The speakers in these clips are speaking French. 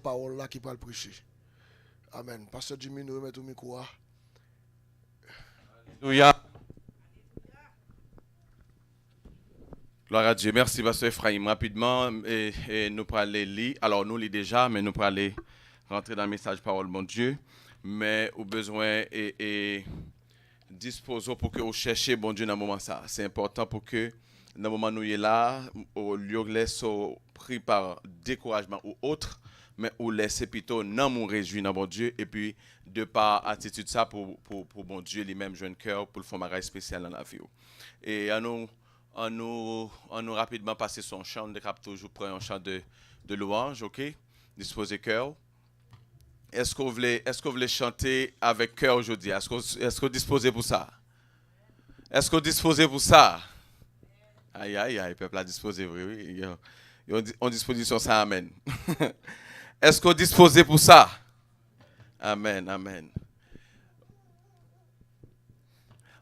parole là qui va le prêcher. Amen. Pasteur Jimmy, nous remettons au micro. Alléluia. Gloire à Dieu. Merci, Pasteur Ephraim. Rapidement, et nous pourrons aller lire. Alors, nous lisons déjà, mais nous pourrons aller rentrer dans le message parole, mon Dieu. Mais au besoin et disposons pour que vous cherchiez, bon Dieu, dans le moment ça. C'est important pour que, dans le moment où nous sommes là, au lieu de laisser pris par découragement ou autre, mais ou laisser plutôt non nous réjouir dans bon Dieu et puis de par attitude ça pour bon Dieu lui-même jeune cœur pour le faire un spécial dans la vie. Et à nous rapidement passer son chant de cap toujours prendre un chant de louange, OK? Disposez cœur. Est-ce que vous voulez chanter avec cœur aujourd'hui? Est-ce que vous disposez pour ça? Est-ce que vous disposez pour ça? Aïe, aïe, aïe, le peuple a disposé, oui. On disposition ça, amen. Est-ce que vous disposez pour ça? Amen, amen.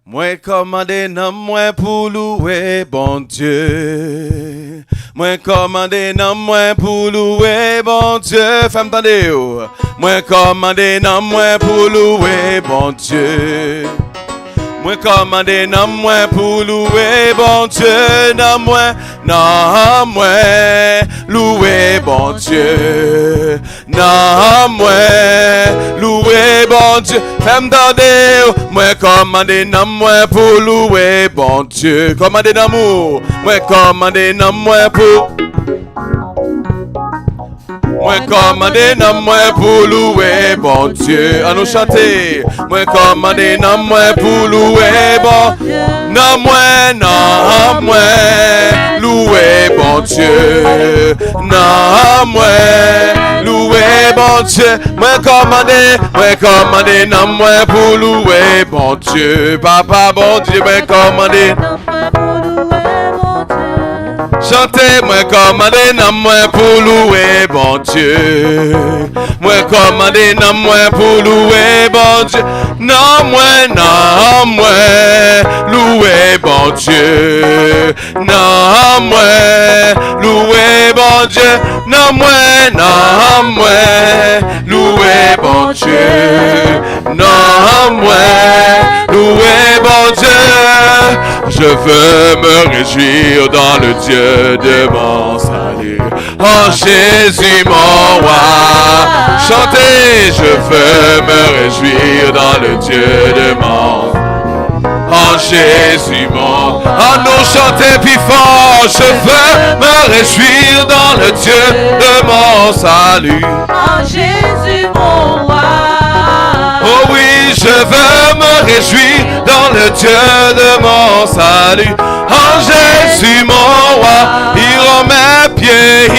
Moi commandé non moi pour louer bon Dieu. Moi commandé non moi pour louer bon Dieu. Femme tendez. Moi commandé non moi pour louer bon Dieu. Moi commandé non moi pour louer bon Dieu. Non moi louer bon Dieu. Non moi louer bon Dieu. Femme tendez. Moi commandé non moi pour louer bon Dieu. Commandé d'amour. Moi commandé non moi pour. Moi commandé non moi pour louer bon Dieu. À nous chanter. Moi commandé non moi pour louer bon Dieu. Non moi louer bon Dieu. Non moi louer bon Dieu. Moi commandé non moi pour louer bon Dieu. Papa bon Dieu, moi commandé. Chantez, moi commandé non moi pour louer bon Dieu. Moi commandé non moi pour louer bon Dieu. Non moi louer bon Dieu. Non moi louer bon Dieu. Non moi louer bon Dieu. Non moi louer bon Dieu. Je veux me réjouir dans le Dieu de mon salut. En Jésus mon roi. Chantez, je veux me réjouir dans le Dieu de mon salut. En Jésus mon. En nous chanter plus fort. Je veux me réjouir dans le Dieu de mon salut. En Jésus mon roi. Oh oui, je veux me réjouir dans le Dieu de mon salut. En Jésus mon roi, il rend mes pieds,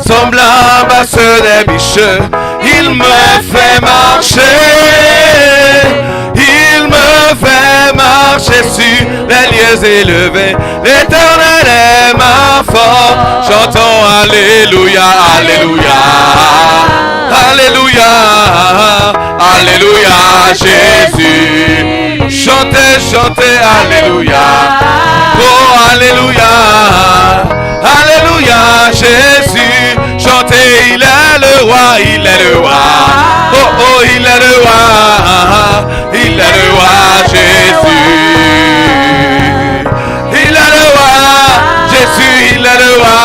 semblable à ceux des biches. Il me fait marcher, sur les lieux élevés. L'Éternel est ma force. Chantons Alléluia, Alléluia. Alléluia, Alléluia, Jésus. Chantez, chantez, Alléluia. Oh, Alléluia, Alléluia, Jésus. Chantez, il est le roi, il est le roi. Oh, oh, il est le roi, il est le roi, Jésus. Il est le roi, Jésus, il est le roi.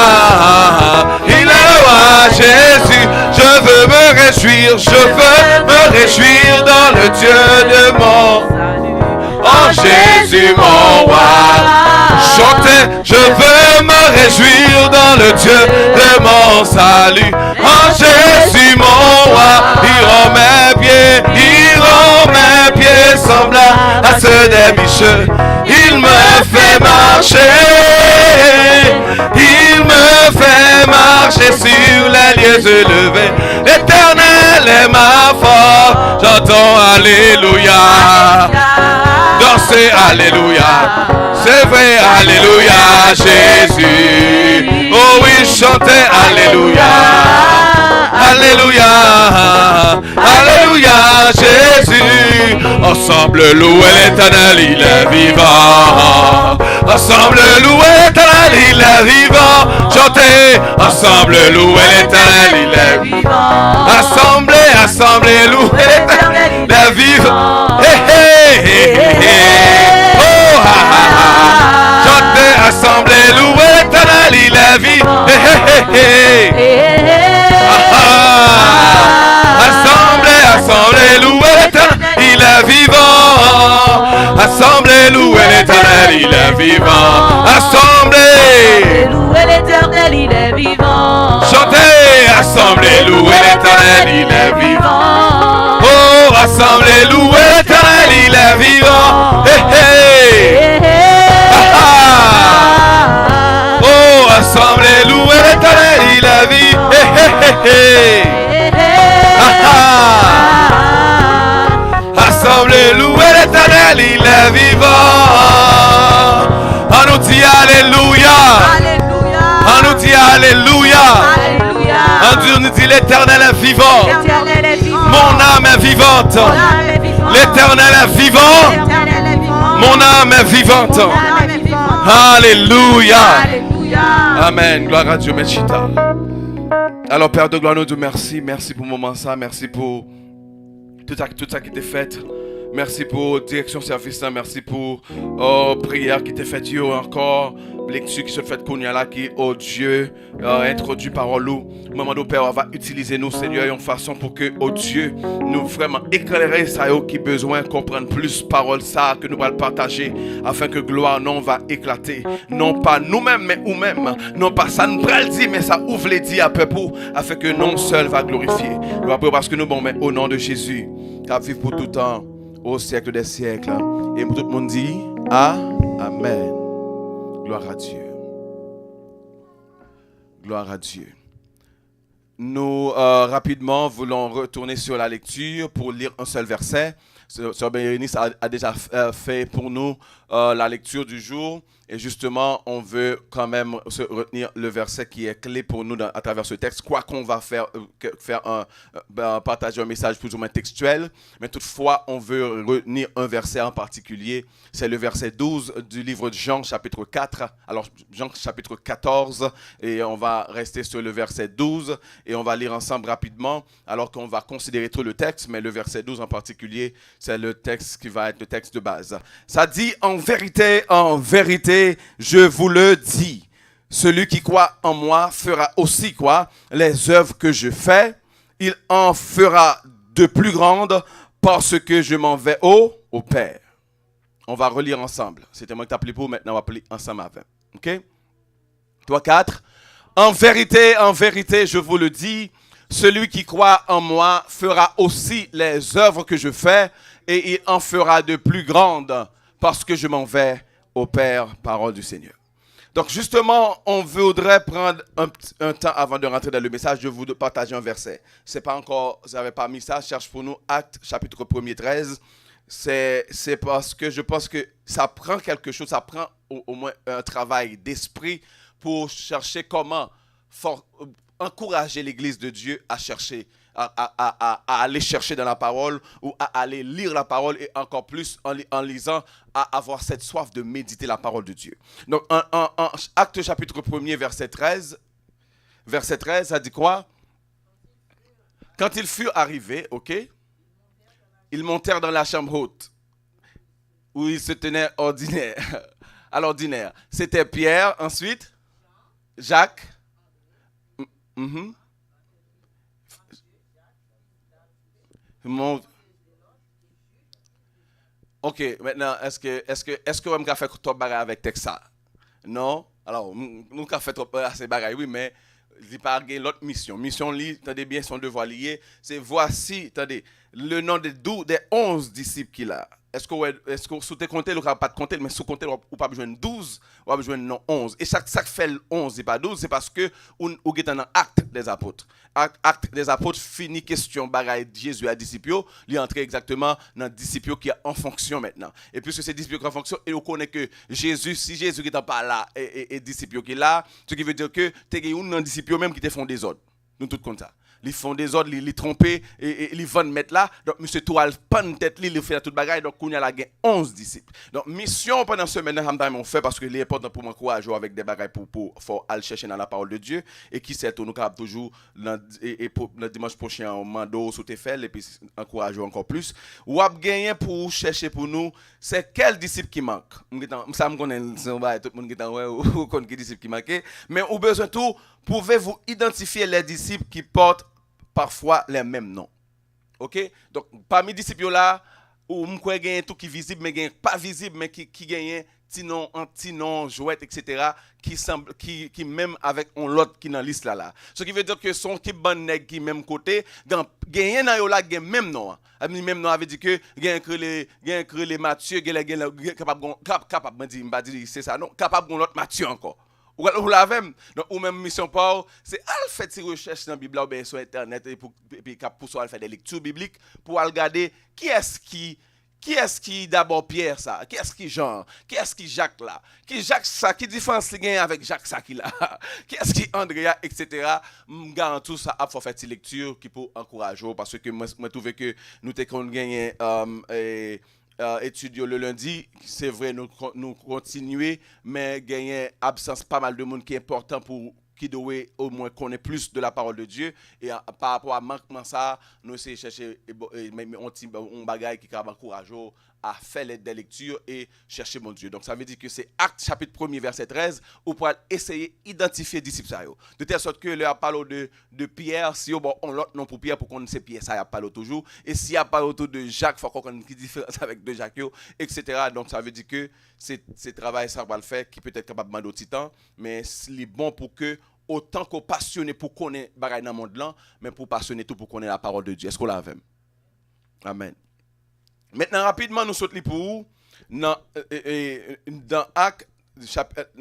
Il est le roi, Jésus. Je veux me réjouir dans le Dieu de mon. En Jésus mon roi. Chantez, je veux me réjouir dans le Dieu de mon salut. En Jésus mon roi. Il rend mes pieds semblables à ceux des biches. Il me fait marcher. Il me fait marcher sur les lieux élevés. L'Éternel est ma force. J'entends Alléluia. Dansez Alléluia. C'est vrai, Alléluia, Jésus. Oh oui, chantez Alléluia. Alléluia. Alléluia, Jésus. Ensemble louer l'Éternel, il est vivant. Ensemble louer l'Éternel, il est vivant. Chantez. Ensemble louer l'Éternel, Assemblée, louez l'Éternel, il est vivant. Assemblée, louez l'Éternel, il est vivant. Assemblée, louez l'Éternel, il est vivant. Assemblée, louez l'Éternel, il est vivant. Chantez, assemblée, louez l'Éternel, il est vivant. Oh, assemblée, louez l'Éternel, il est vivant. Oh, assemblée, louez l'Éternel, il est vivant. Assemblée, louez l'Éternel, il est vivant. On nous dit alléluia. On nous dit alléluia. On nous dit l'Éternel est vivant. Mon âme est vivante. L'Éternel est vivant. Mon âme est vivante. Alléluia. Amen. Gloire à Dieu. Mechita. Alors Père de gloire, nous disons merci. Merci pour le moment ça. Merci pour tout ça qui était fait. Merci pour direction service. Merci pour prière qui était faite Dieu encore. Lecture qui se fait qu'on y a là qui oh Dieu introduit parole ou maman de Père va utiliser nous Seigneur une façon pour que oh Dieu nous vraiment éclairer ça qui besoin comprendre plus parole ça que nous allons partager afin que gloire non va éclater non pas nous-mêmes mais nous-mêmes non pas ça nous pral dire mais ça ouvre les dire à peu pour afin que non seul va glorifier gloire parce que nous bon mais au nom de Jésus qui vivre pour tout temps au siècle des siècles et tout le monde dit amen. Gloire à Dieu. Gloire à Dieu. Nous, rapidement, voulons retourner sur la lecture pour lire un seul verset. Sœur Bérénice a déjà fait pour nous la lecture du jour. Et justement, on veut quand même se retenir le verset qui est clé pour nous à travers ce texte. Quoi qu'on va partager un message plus ou moins textuel, mais toutefois, on veut retenir un verset en particulier. C'est le verset 12 du livre de Jean, chapitre 4. Alors, Jean, chapitre 14, et on va rester sur le verset 12, et on va lire ensemble rapidement, alors qu'on va considérer tout le texte, mais le verset 12 en particulier, c'est le texte qui va être le texte de base. Ça dit, en vérité, je vous le dis, celui qui croit en moi fera aussi quoi? Les œuvres que je fais, il en fera de plus grandes parce que je m'en vais au Père. On va relire ensemble. C'était moi qui t'ai appelé pour, maintenant on va appeler ensemble avec. Ok? 3, 4. En vérité, je vous le dis, celui qui croit en moi fera aussi les œuvres que je fais et il en fera de plus grandes parce que je m'en vais au Père, parole du Seigneur. Donc justement, on voudrait prendre un temps avant de rentrer dans le message, de vous partager un verset. C'est pas encore, vous n'avez pas mis ça, cherche pour nous Actes, chapitre 1er, 13. C'est parce que je pense que ça prend quelque chose, ça prend au moins un travail d'esprit pour chercher comment encourager l'Église de Dieu à chercher, à aller chercher dans la parole ou à aller lire la parole et encore plus en lisant, à avoir cette soif de méditer la parole de Dieu. Donc, en Actes chapitre 1er, verset 13, ça dit quoi? Quand ils furent arrivés, ok, ils montèrent dans la chambre haute où ils se tenaient à l'ordinaire. C'était Pierre, ensuite Jacques. Ok, maintenant, est-ce que on a fait trop de bagaille avec Texas? Non? Alors, nous avons fait trop assez de bagaille, oui, mais il n'y a pas l'autre mission. Mission, attendez bien, son devoir lié. C'est voici, attendez, le nom des 11 disciples qu'il a. Est-ce que sous tes comptés, vous n'avez pas de compter, mais sous compter, vous pas besoin de 12, vous avez besoin de 11. Et ça fait le 11 et pas 12, c'est parce que vous êtes dans l'acte des apôtres. Acte des apôtres finit question bagaille Jésus à disciples, il est entré exactement dans le disciple qui est en fonction maintenant. Et puisque c'est disciple qui est en fonction, et on connaît que Jésus, si Jésus qui n'est pas là et disciple qui est là, ce qui veut dire que tu as un disciple même qui te font des ordres. Nous tous comme ça. Ils font des ordres, ils tromper et ils vont mettre là. Donc monsieur tout al pan tête il fait toute bagaille donc on y a la 11 disciples. Donc mission pendant ce semaine on fait parce que c'est important pour m'encourager avec des bagailles pour aller chercher dans la parole de Dieu et qui sait nous capable toujours le dimanche prochain au mando sous tes fait et puis encourager encore plus. Ou a gagner pour chercher pour nous c'est quel disciple qui manque. Ça me connaît tout le monde qui ou connaît qui disciple qui manque mais au besoin tout pouvez-vous identifier les disciples qui portent parfois les mêmes noms. OK? Donc, parmi les disciples là, ou m'kwe gagne tout qui visible, mais gagne pas visible, mais qui gagne petit nom, jouet, etc., qui même avec on l'autre qui dans liste là. Ce qui veut dire que son qui bon nèg qui même côté, gagne dans yo là gagne même nom. Même nom avait dit que gagne que les Matthieu, capable dire m'pa dire c'est ça non, capable l'autre Matthieu encore. Ou la même, ou même mission Paul, c'est à faire des recherches dans la Bible ou bien sur internet et pour faire des lectures bibliques pour regarder qui est-ce qui d'abord Pierre ça, qui est-ce qui Jean, qui est-ce qui Jacques là, qui Jacques ça, qui différence il gagne avec Jacques ça qui là, qui est-ce qui Andrea etc. M'garan tout ça à faire des lectures qui pour encourager parce que moi trouve que nous t'ai gagné étudier le lundi, c'est vrai, nous continuer, mais gagner absence pas mal de monde qui est important pour qui doit au moins connaître plus de la parole de Dieu. Et par rapport à manquement ça, nous essayons de chercher un bagage qui encourage à faire des lectures et chercher mon Dieu. Donc ça veut dire que c'est Actes chapitre 1er verset 13 où pour essayer d'identifier les disciples ça. De telle sorte que là parle de Pierre, si on l'autre nom pour Pierre pour qu'on sait Pierre ça y a parlé toujours et s'il y a parlé autour de Jacques faut qu'on connaisse qui différence avec de Jacques etc. Donc ça veut dire que c'est travail ça va le faire qui peut être capable de demander au temps mais c'est bon pour que autant qu'on passionné pour connaître bagaille dans le monde là mais pour passionner tout pour connaître la parole de Dieu. Est-ce qu'on l'a vu? Amen. Maintenant, rapidement, nous sautons pour où? Dans Actes,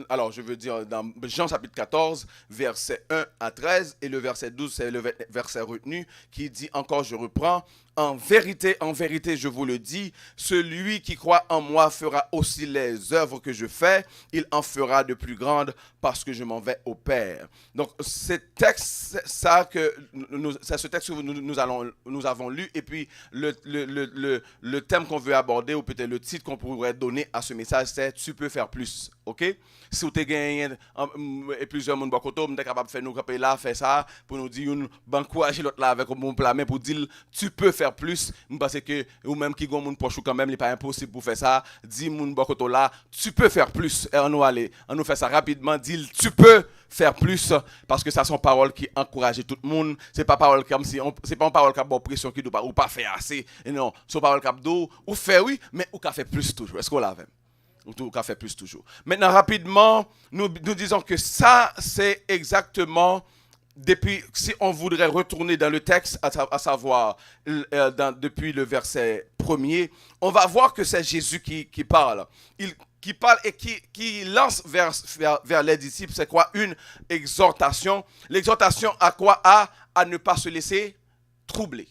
alors je veux dire dans Jean chapitre 14, verset 1 à 13, et le verset 12, c'est le verset retenu, qui dit encore, je reprends, en vérité, je vous le dis, celui qui croit en moi fera aussi les œuvres que je fais, il en fera de plus grandes parce que je m'en vais au Père. Donc, c'est ce texte que nous avons lu, et puis le thème qu'on veut aborder, ou peut-être le titre qu'on pourrait donner à ce message, c'est « Tu peux faire plus ». OK? Si vous avez gagné et plusieurs monde bokoto, vous êtes capable de faire nous camper là, faire ça pour nous dire encourager l'autre là avec un bon plan mais pour dire tu peux faire plus parce que ou même qui gon monde poche quand même il pas impossible pour faire ça, dit moun bokoto là, tu peux faire plus et on nous fait ça rapidement, dit tu peux faire plus parce que ça sont paroles qui encouragent tout le monde, c'est pas parole comme si c'est pas une parole qui a bonne pression qui doit ou pas faire assez et non, c'est parole qui do ou faire oui mais ou qu'a fait plus toujours. Est-ce qu'on l'a fait? Ou tout cas fait plus toujours. Maintenant, rapidement, nous disons que ça, c'est exactement, depuis, si on voudrait retourner dans le texte, à savoir, depuis le verset 1er, on va voir que c'est Jésus qui parle. Qui parle et qui lance vers les disciples, c'est quoi? Une exhortation. L'exhortation à quoi? À ne pas se laisser troubler.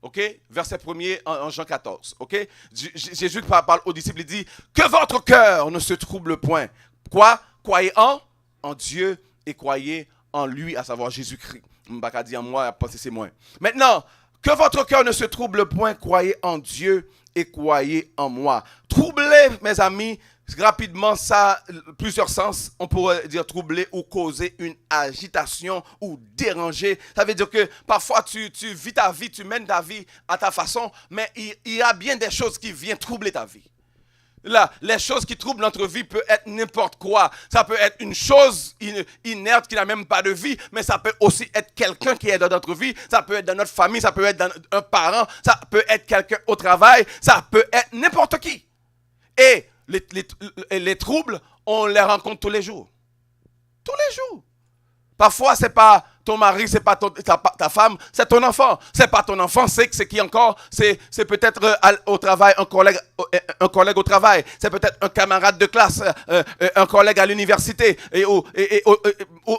OK? Verset 1er en Jean 14. OK? Jésus parle aux disciples, il dit que votre cœur ne se trouble point. Quoi? Croyez en Dieu et croyez en lui, à savoir Jésus-Christ. Je ne vais pas dire en moi, penser c'est moi. Maintenant, que votre cœur ne se trouble point, croyez en Dieu et croyez en moi. Troubler, mes amis, rapidement, ça, plusieurs sens, on pourrait dire troubler ou causer une agitation ou déranger. Ça veut dire que parfois tu vis ta vie, tu mènes ta vie à ta façon, mais il y a bien des choses qui viennent troubler ta vie. Là, les choses qui troublent notre vie peuvent être n'importe quoi. Ça peut être une chose inerte qui n'a même pas de vie, mais ça peut aussi être quelqu'un qui est dans notre vie. Ça peut être dans notre famille, ça peut être dans un parent, ça peut être quelqu'un au travail, ça peut être n'importe qui. Et les troubles, on les rencontre tous les jours. Tous les jours. Parfois, c'est pas ton mari, c'est pas ta femme, c'est ton enfant. C'est pas ton enfant, c'est qui encore? C'est peut-être au travail, un collègue au travail. C'est peut-être un camarade de classe, un collègue à l'université,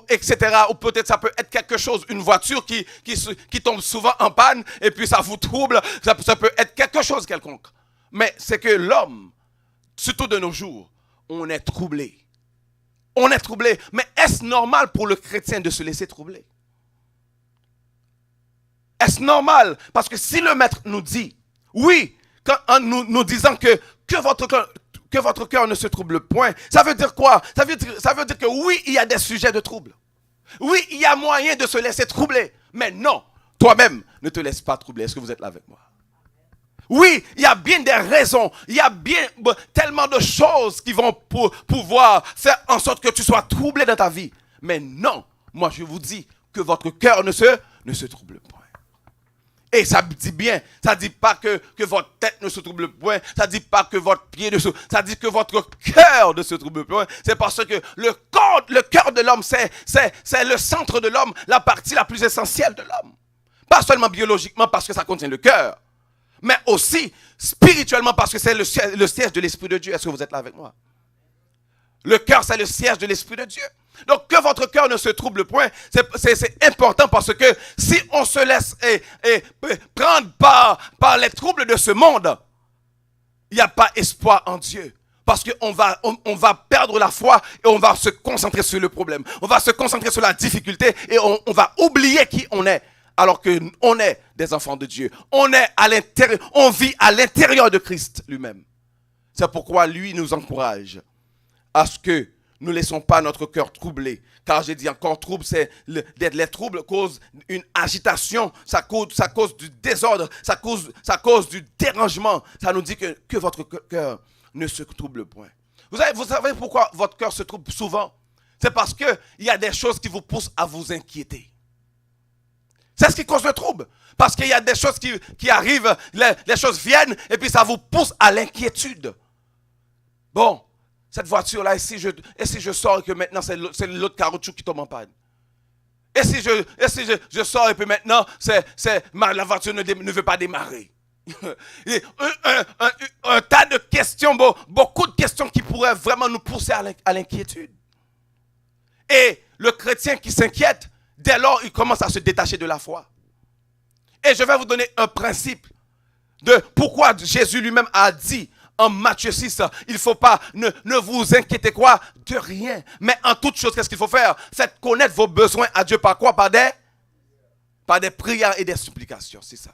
etc. Ou peut-être ça peut être quelque chose, une voiture qui tombe souvent en panne et puis ça vous trouble. Ça peut être quelque chose quelconque. Mais c'est que l'homme, surtout de nos jours, on est troublé. On est troublé. Mais est-ce normal pour le chrétien de se laisser troubler? est-ce normal? Parce que si le maître nous dit, oui, en nous disant que votre cœur ne se trouble point, ça veut dire quoi? Ça veut dire que oui, il y a des sujets de trouble. Oui, il y a moyen de se laisser troubler. Mais non, toi-même, ne te laisse pas troubler. Est-ce que vous êtes là avec moi? Oui, il y a bien des raisons, il y a bien tellement de choses qui vont pouvoir faire en sorte que tu sois troublé dans ta vie. Mais non, moi je vous dis que votre cœur ne se trouble point. Et ça dit bien, ça ne dit pas que votre tête ne se trouble point, ça ne dit pas que votre pied ne se trouble, ça dit que votre cœur ne se trouble point. C'est parce que le cœur de l'homme, c'est le centre de l'homme, la partie la plus essentielle de l'homme. Pas seulement biologiquement parce que ça contient le cœur, mais aussi spirituellement parce que c'est le siège de l'Esprit de Dieu. Est-ce que vous êtes là avec moi? Le cœur, c'est le siège de l'Esprit de Dieu. Donc, que votre cœur ne se trouble point, c'est important parce que si on se laisse prendre par les troubles de ce monde, il n'y a pas espoir en Dieu. Parce qu'on va perdre la foi et on va se concentrer sur le problème. On va se concentrer sur la difficulté et on va oublier qui on est. Alors qu'on est des enfants de Dieu. On est à l'intérieur, on vit à l'intérieur de Christ lui-même. C'est pourquoi lui nous encourage à ce que nous ne laissons pas notre cœur troublé. Car j'ai dit encore trouble, les troubles causent une agitation, ça cause du désordre, ça cause du dérangement. Ça nous dit que votre cœur ne se trouble point. Vous savez pourquoi votre cœur se trouble souvent? C'est parce qu'il y a des choses qui vous poussent à vous inquiéter. C'est ce qui cause le trouble. Parce qu'il y a des choses qui arrivent, les choses viennent, et puis ça vous pousse à l'inquiétude. Bon, cette voiture-là, et si je sors et que maintenant c'est l'autre caoutchouc qui tombe en panne? Et si je sors et puis maintenant la voiture ne veut pas démarrer? un tas de questions, beaucoup de questions qui pourraient vraiment nous pousser à l'inquiétude. Et le chrétien qui s'inquiète, dès lors, il commence à se détacher de la foi. Et je vais vous donner un principe de pourquoi Jésus lui-même a dit en Matthieu 6, il ne faut pas, ne vous inquiétez quoi? De rien. Mais en toute chose, qu'est-ce qu'il faut faire? Faites connaître vos besoins à Dieu par quoi? Par des prières et des supplications, c'est ça.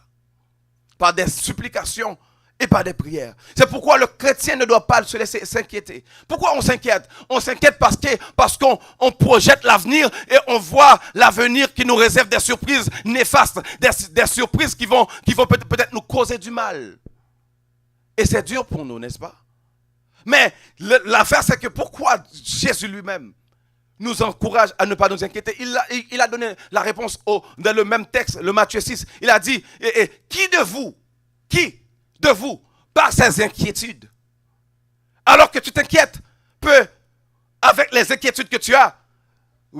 Par des supplications et par des prières. C'est pourquoi le chrétien ne doit pas se laisser s'inquiéter. Pourquoi on s'inquiète? On s'inquiète parce qu'on projette l'avenir et on voit l'avenir qui nous réserve des surprises néfastes, des surprises qui vont peut-être nous causer du mal. Et c'est dur pour nous, n'est-ce pas? Mais l'affaire, c'est que pourquoi Jésus lui-même nous encourage à ne pas nous inquiéter? Il a donné la réponse dans le même texte, le Matthieu 6. Il a dit, qui de vous, par ses inquiétudes, alors que tu t'inquiètes, peut, avec les inquiétudes que tu as,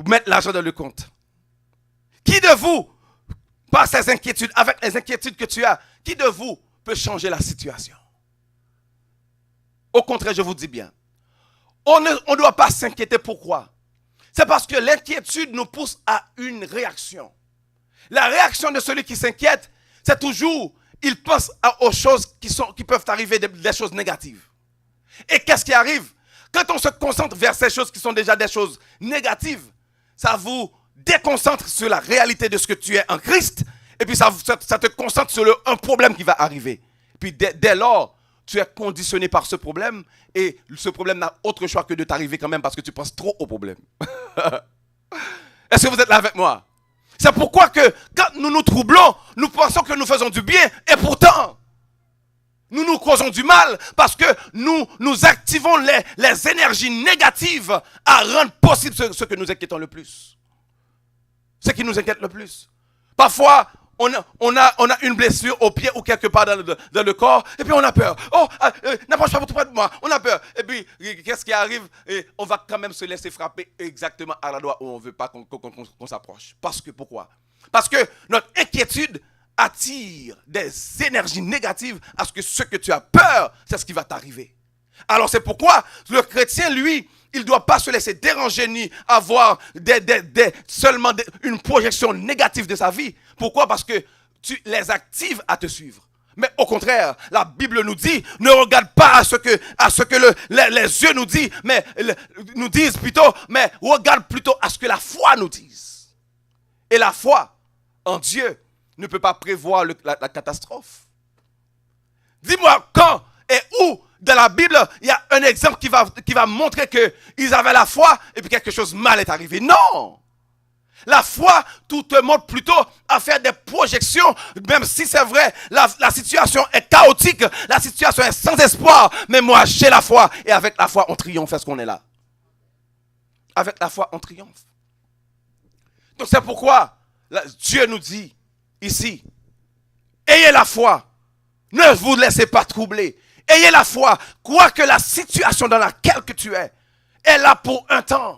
mettre l'argent dans le compte? Qui de vous, par ses inquiétudes, avec les inquiétudes que tu as, qui de vous peut changer la situation? Au contraire, je vous dis bien, on ne doit pas s'inquiéter. Pourquoi? C'est parce que l'inquiétude nous pousse à une réaction. La réaction de celui qui s'inquiète, c'est toujours, il pense aux choses qui peuvent arriver, des choses négatives. Et qu'est-ce qui arrive? Quand on se concentre vers ces choses qui sont déjà des choses négatives, ça vous déconcentre sur la réalité de ce que tu es en Christ, et puis ça te concentre sur un problème qui va arriver. Puis dès lors, tu es conditionné par ce problème, et ce problème n'a autre choix que de t'arriver quand même parce que tu penses trop au problème. Est-ce que vous êtes là avec moi? C'est pourquoi que quand nous nous troublons, nous pensons que nous faisons du bien, et pourtant, nous nous causons du mal parce que nous activons les énergies négatives à rendre possible ce que nous inquiétons le plus. Ce qui nous inquiète le plus. Parfois, on a une blessure au pied ou quelque part dans le corps, et puis on a peur. Oh, n'approche pas tout près de moi, on a peur. Et puis, qu'est-ce qui arrive? Et on va quand même se laisser frapper exactement à l'endroit où on ne veut pas qu'on s'approche. Pourquoi? Parce que notre inquiétude attire des énergies négatives à ce que tu as peur, c'est ce qui va t'arriver. Alors c'est pourquoi le chrétien, lui, il ne doit pas se laisser déranger ni avoir seulement une projection négative de sa vie. Pourquoi? Parce que tu les actives à te suivre. Mais au contraire, la Bible nous dit, ne regarde pas à ce que les yeux nous disent plutôt, mais regarde plutôt à ce que la foi nous dise. Et la foi en Dieu ne peut pas prévoir la catastrophe. Dis-moi quand et où dans la Bible, il y a un exemple qui va montrer qu'ils avaient la foi et puis quelque chose de mal est arrivé. Non! La foi, tout te montre plutôt à faire des projections, même si c'est vrai, la situation est chaotique, la situation est sans espoir, mais moi j'ai la foi et avec la foi on triomphe, est-ce qu'on est là? Avec la foi on triomphe. Donc c'est pourquoi Dieu nous dit ici, ayez la foi, ne vous laissez pas troubler, ayez la foi, quoique la situation dans laquelle que tu es est là pour un temps.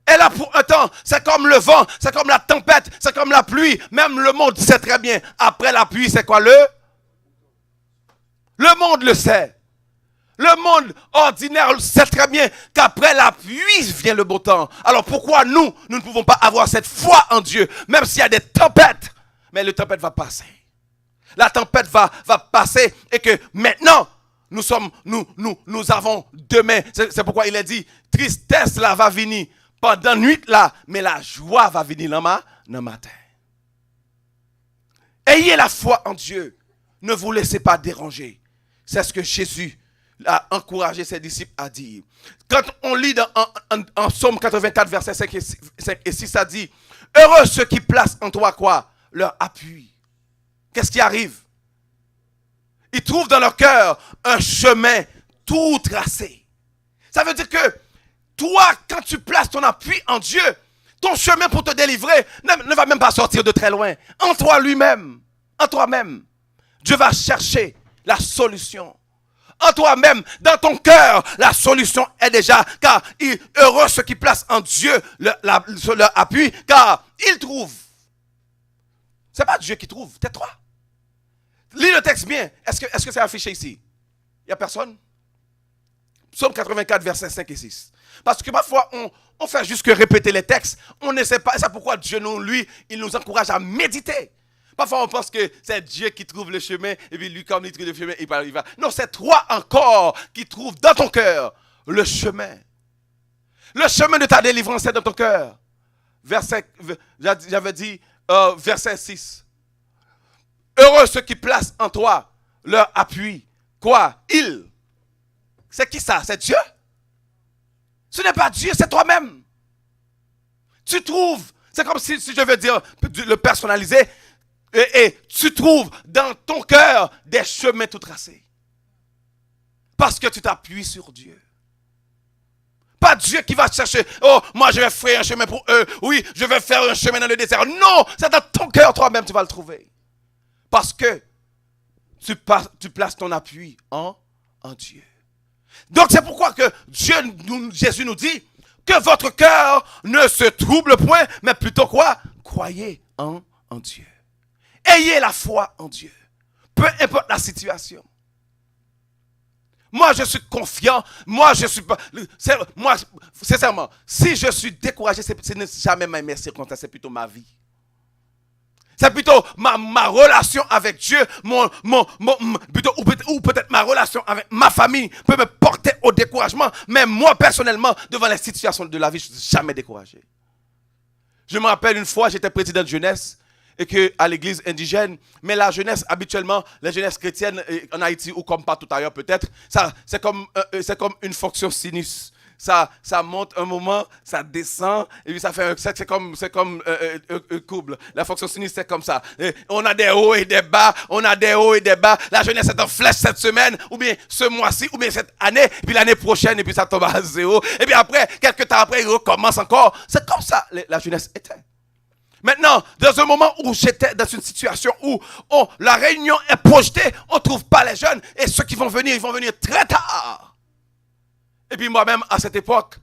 Elle est là pour un temps, c'est comme le vent, c'est comme la tempête, c'est comme la pluie. Même le monde sait très bien. Après la pluie, c'est quoi le monde le sait. Le monde ordinaire sait très bien qu'après la pluie vient le beau temps. Alors pourquoi nous ne pouvons pas avoir cette foi en Dieu, même s'il y a des tempêtes, mais la tempête va passer. La tempête va passer et que maintenant, nous avons demain. C'est pourquoi il a dit, tristesse là va venir. Pendant la nuit là, mais la joie va venir le matin. Ayez la foi en Dieu. Ne vous laissez pas déranger. C'est ce que Jésus a encouragé ses disciples à dire. Quand on lit en Psaume 84, versets 5 et 6, ça dit, heureux ceux qui placent en toi quoi? Leur appui. Qu'est-ce qui arrive? Ils trouvent dans leur cœur un chemin tout tracé. Ça veut dire que toi, quand tu places ton appui en Dieu, ton chemin pour te délivrer ne va même pas sortir de très loin. En toi lui-même, en toi-même, Dieu va chercher la solution. En toi-même, dans ton cœur, la solution est déjà, car heureux ceux qui placent en Dieu leur appui, car ils trouvent. C'est pas Dieu qui trouve, tais-toi. Lis le texte bien. Est-ce que c'est affiché ici? Il n'y a personne? Psaume 84, versets 5 et 6. Parce que parfois, on fait juste que répéter les textes. On ne sait pas. C'est pourquoi Dieu, il nous encourage à méditer. Parfois, on pense que c'est Dieu qui trouve le chemin. Et puis lui, comme il trouve le chemin, il va. Non, c'est toi encore qui trouves dans ton cœur le chemin. Le chemin de ta délivrance est dans ton cœur. J'avais dit, verset 6. Heureux ceux qui placent en toi leur appui. Quoi? C'est qui ça? C'est Dieu? Ce n'est pas Dieu, c'est toi-même. Tu trouves, c'est comme si je veux dire, le personnaliser, et tu trouves dans ton cœur des chemins tout tracés. Parce que tu t'appuies sur Dieu. Pas Dieu qui va te chercher, oh, moi je vais faire un chemin pour eux, oui, je vais faire un chemin dans le désert. Non, c'est dans ton cœur toi-même tu vas le trouver. Parce que tu places ton appui en Dieu. Donc c'est pourquoi que Jésus nous dit que votre cœur ne se trouble point, mais plutôt quoi? Croyez en Dieu. Ayez la foi en Dieu. Peu importe la situation. Moi je suis confiant, moi sincèrement, si je suis découragé, ce n'est jamais mes circonstances, c'est plutôt ma vie. C'est plutôt ma relation avec Dieu, ou peut-être ma relation avec ma famille peut me porter au découragement. Mais moi, personnellement, devant les situations de la vie, je ne suis jamais découragé. Je me rappelle une fois, j'étais président de jeunesse et que à l'église indigène, mais la jeunesse, habituellement, la jeunesse chrétienne en Haïti ou comme partout ailleurs peut-être, c'est comme une fonction sinus. Ça monte un moment, ça descend, et puis ça fait c'est comme un couple. La fonction sinus, c'est comme ça. Et on a des hauts et des bas, La jeunesse est en flèche cette semaine, ou bien ce mois-ci, ou bien cette année, et puis l'année prochaine, et puis ça tombe à zéro. Et puis après, quelques temps après, il recommence encore. C'est comme ça, la jeunesse était. Maintenant, dans un moment où j'étais dans une situation où la réunion est projetée, on ne trouve pas les jeunes, et ceux qui vont venir, ils vont venir très tard. Et puis moi-même, à cette époque,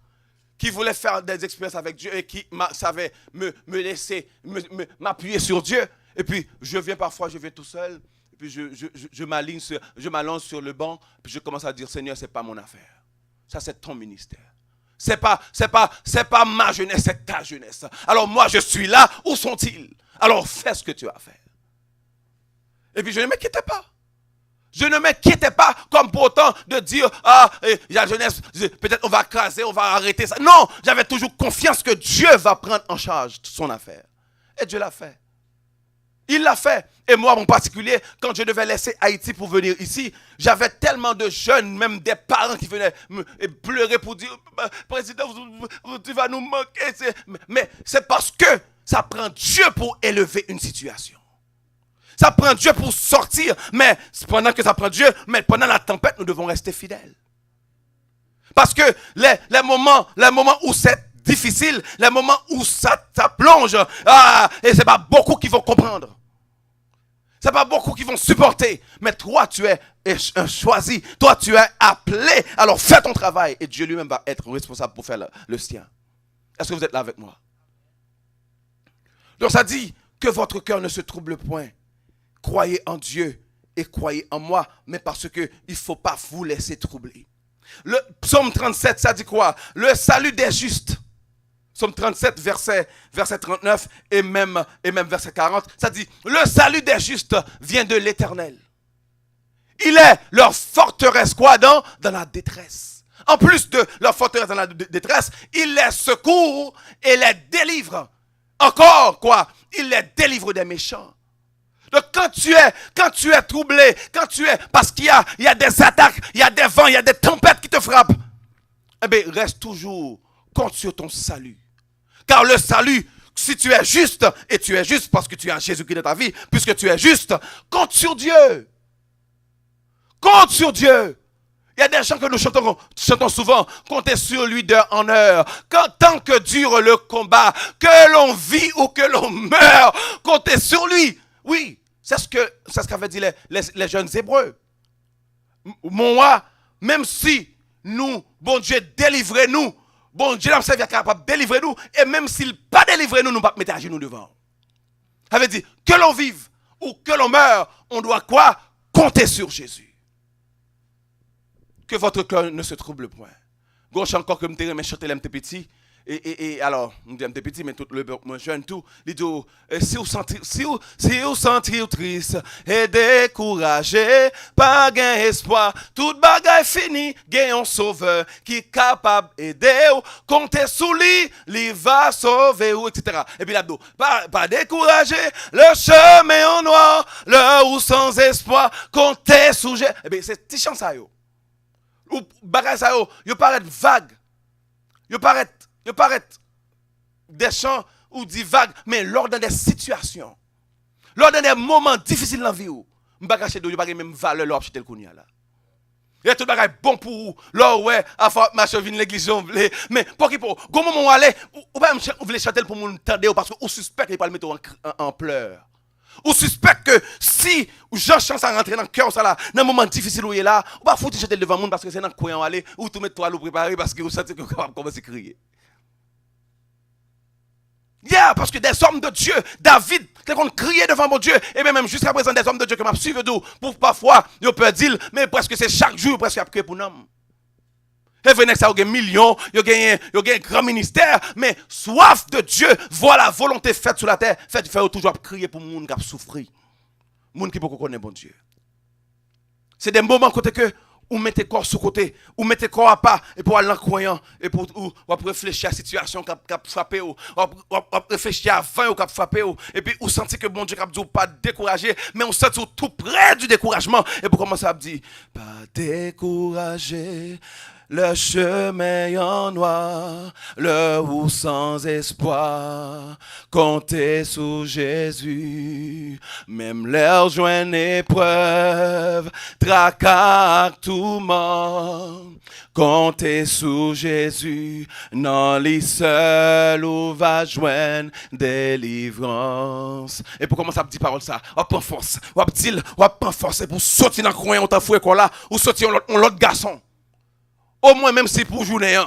qui voulait faire des expériences avec Dieu et qui savait me laisser, m'appuyer sur Dieu. Et puis, je viens tout seul. Et puis, je m'allonge sur le banc. Puis, je commence à dire, Seigneur, ce n'est pas mon affaire. Ça, c'est ton ministère. C'est pas ma jeunesse, c'est ta jeunesse. Alors, moi, je suis là. Où sont-ils? Alors, fais ce que tu as à faire. Et puis, je ne m'inquiétais pas. Je ne m'inquiétais pas comme pour autant de dire, la jeunesse, peut-être on va craser, on va arrêter ça. Non, j'avais toujours confiance que Dieu va prendre en charge son affaire. Et Dieu l'a fait. Il l'a fait. Et moi, en particulier, quand je devais laisser Haïti pour venir ici, j'avais tellement de jeunes, même des parents qui venaient me pleurer pour dire « Président, tu vas nous manquer. » Mais c'est parce que ça prend Dieu pour élever une situation. Ça prend Dieu pour sortir. Mais pendant que ça prend Dieu, mais pendant la tempête, nous devons rester fidèles. Parce que les moments où c'est difficile, les moments où ça plonge, et c'est pas beaucoup qui vont comprendre. C'est pas beaucoup qui vont supporter. Mais toi, tu es choisi. Toi, tu es appelé. Alors fais ton travail. Et Dieu lui-même va être responsable pour faire le sien. Est-ce que vous êtes là avec moi? Donc ça dit que votre cœur ne se trouble point. Croyez en Dieu et croyez en moi. Mais parce que il ne faut pas vous laisser troubler. Le psaume 37, ça dit quoi? Le salut des justes. Psaume 37, verset 39 et même verset 40, ça dit, le salut des justes vient de l'Éternel. Il est leur forteresse, quoi, dans la détresse. En plus de leur forteresse dans la détresse, il les secourt et les délivre. Encore, quoi, il les délivre des méchants. Donc quand tu es troublé, parce qu'il y a des attaques, il y a des vents, il y a des tempêtes qui te frappent, eh bien, reste toujours, compte sur ton salut. Car le salut, si tu es juste, et tu es juste parce que tu as Jésus-Christ dans ta vie, puisque tu es juste, compte sur Dieu. Compte sur Dieu. Il y a des chants que nous chantons souvent, comptez sur lui d'heure en heure. Tant que dure le combat, que l'on vit ou que l'on meurt, comptez sur lui. Oui, c'est ce qu'avaient dit les jeunes Hébreux. Moi, même si nous, bon Dieu, délivrez-nous, bon Dieu, l'homme est capable de délivrer nous, et même s'il n'a pas délivré nous, nous ne pouvons pas mettre à genoux devant. Ça veut dire, que l'on vive ou que l'on meure, on doit quoi? Compter sur Jésus. Que votre cœur ne se trouble point. Gauche encore que je chanter les petits. Et alors, on dit petit, mais tout le monde jeune, tout. Il dit, si vous sentez triste et découragé, pas gain espoir, toute bagaille fini, gain un sauveur qui est capable d'aider, comptez sous lui, il va sauver, etc. Et puis là-dedans, pas découragé, le chemin en noir, le ou sans espoir, comptez sous Jésus. Eh bien, c'est petit chant ça, yo. Ou bagaille ça, yo paraît vague. Yo paraît des chants ou des vagues, mais lors de des situations, lors de des moments difficiles dans la vie, je ne vais pas cacher de vous, même valeur l'or acheter le kounia là. Et tout le est bon pour vous. Là ouais, à fois ma chevine l'église mais pour qui pour comment on aller ou pas vous voulez chanter pour mon entendre parce que ou suspect qu'il pas le mettre en pleurs. Ou suspect que si Jean chance à rentrer dans le cœur ça là, dans un moment difficile où il est là, ou pas foutre chanter devant le monde parce que c'est dans quoi on aller ou tout mettre toi le préparer parce que vous sentez que vous capable commencer à crier. Parce que des hommes de Dieu, David, qui ont crié devant mon Dieu, et même jusqu'à présent, des hommes de Dieu qui m'ont suivi d'où, pour parfois, ils peuvent dire, mais presque c'est chaque jour, presque à crier pour un homme. Et venez que ça, il y a millions, il y a un grand ministère, mais soif de Dieu, voilà la volonté faite sur la terre, fait toujours crier pour le monde qui a souffert. Le monde qui peut connaître bon Dieu. C'est des moments côté que, ou mettez corps sous côté, ou mettez corps à pas, et pour aller en croyant, et pour réfléchir à la situation qui a frappé, ou réfléchir à la qui a frappé, et puis ou sentir que bon Dieu n'a pas découragé, mais on sent tout près du découragement, et pour commencer à dire, pas découragé. Le chemin en noir, le ou sans espoir, comptez sur Jésus, même l'air joint épreuve, tracas tout mort, comptez sur Jésus, non les seuls où va joindre délivrance. Et pour commencer à dire parole ça, on prend force, on prend force, et pour sortir dans le coin, on t'a foué quoi là, ou sortir l'autre garçon. Au moins même si pour journée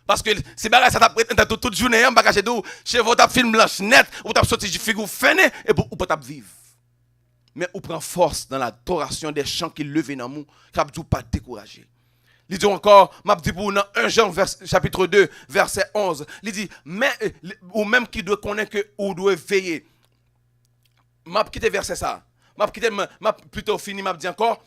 parce que si bagage ça t'a toute journée bagage de chez vous t'a film blanche net ou t'a sorti figure fene et ou pas t'a vivre mais ou prend force dans l'adoration des chants qui levent dans nous cap pas décourager. Il dit encore m'a dit pour dans 1 Jean chapitre 2 verset 11 il dit mais ou même qui doit connaître que ou doit veiller. M'a quitté verset ça. M'a plutôt fini m'a dit encore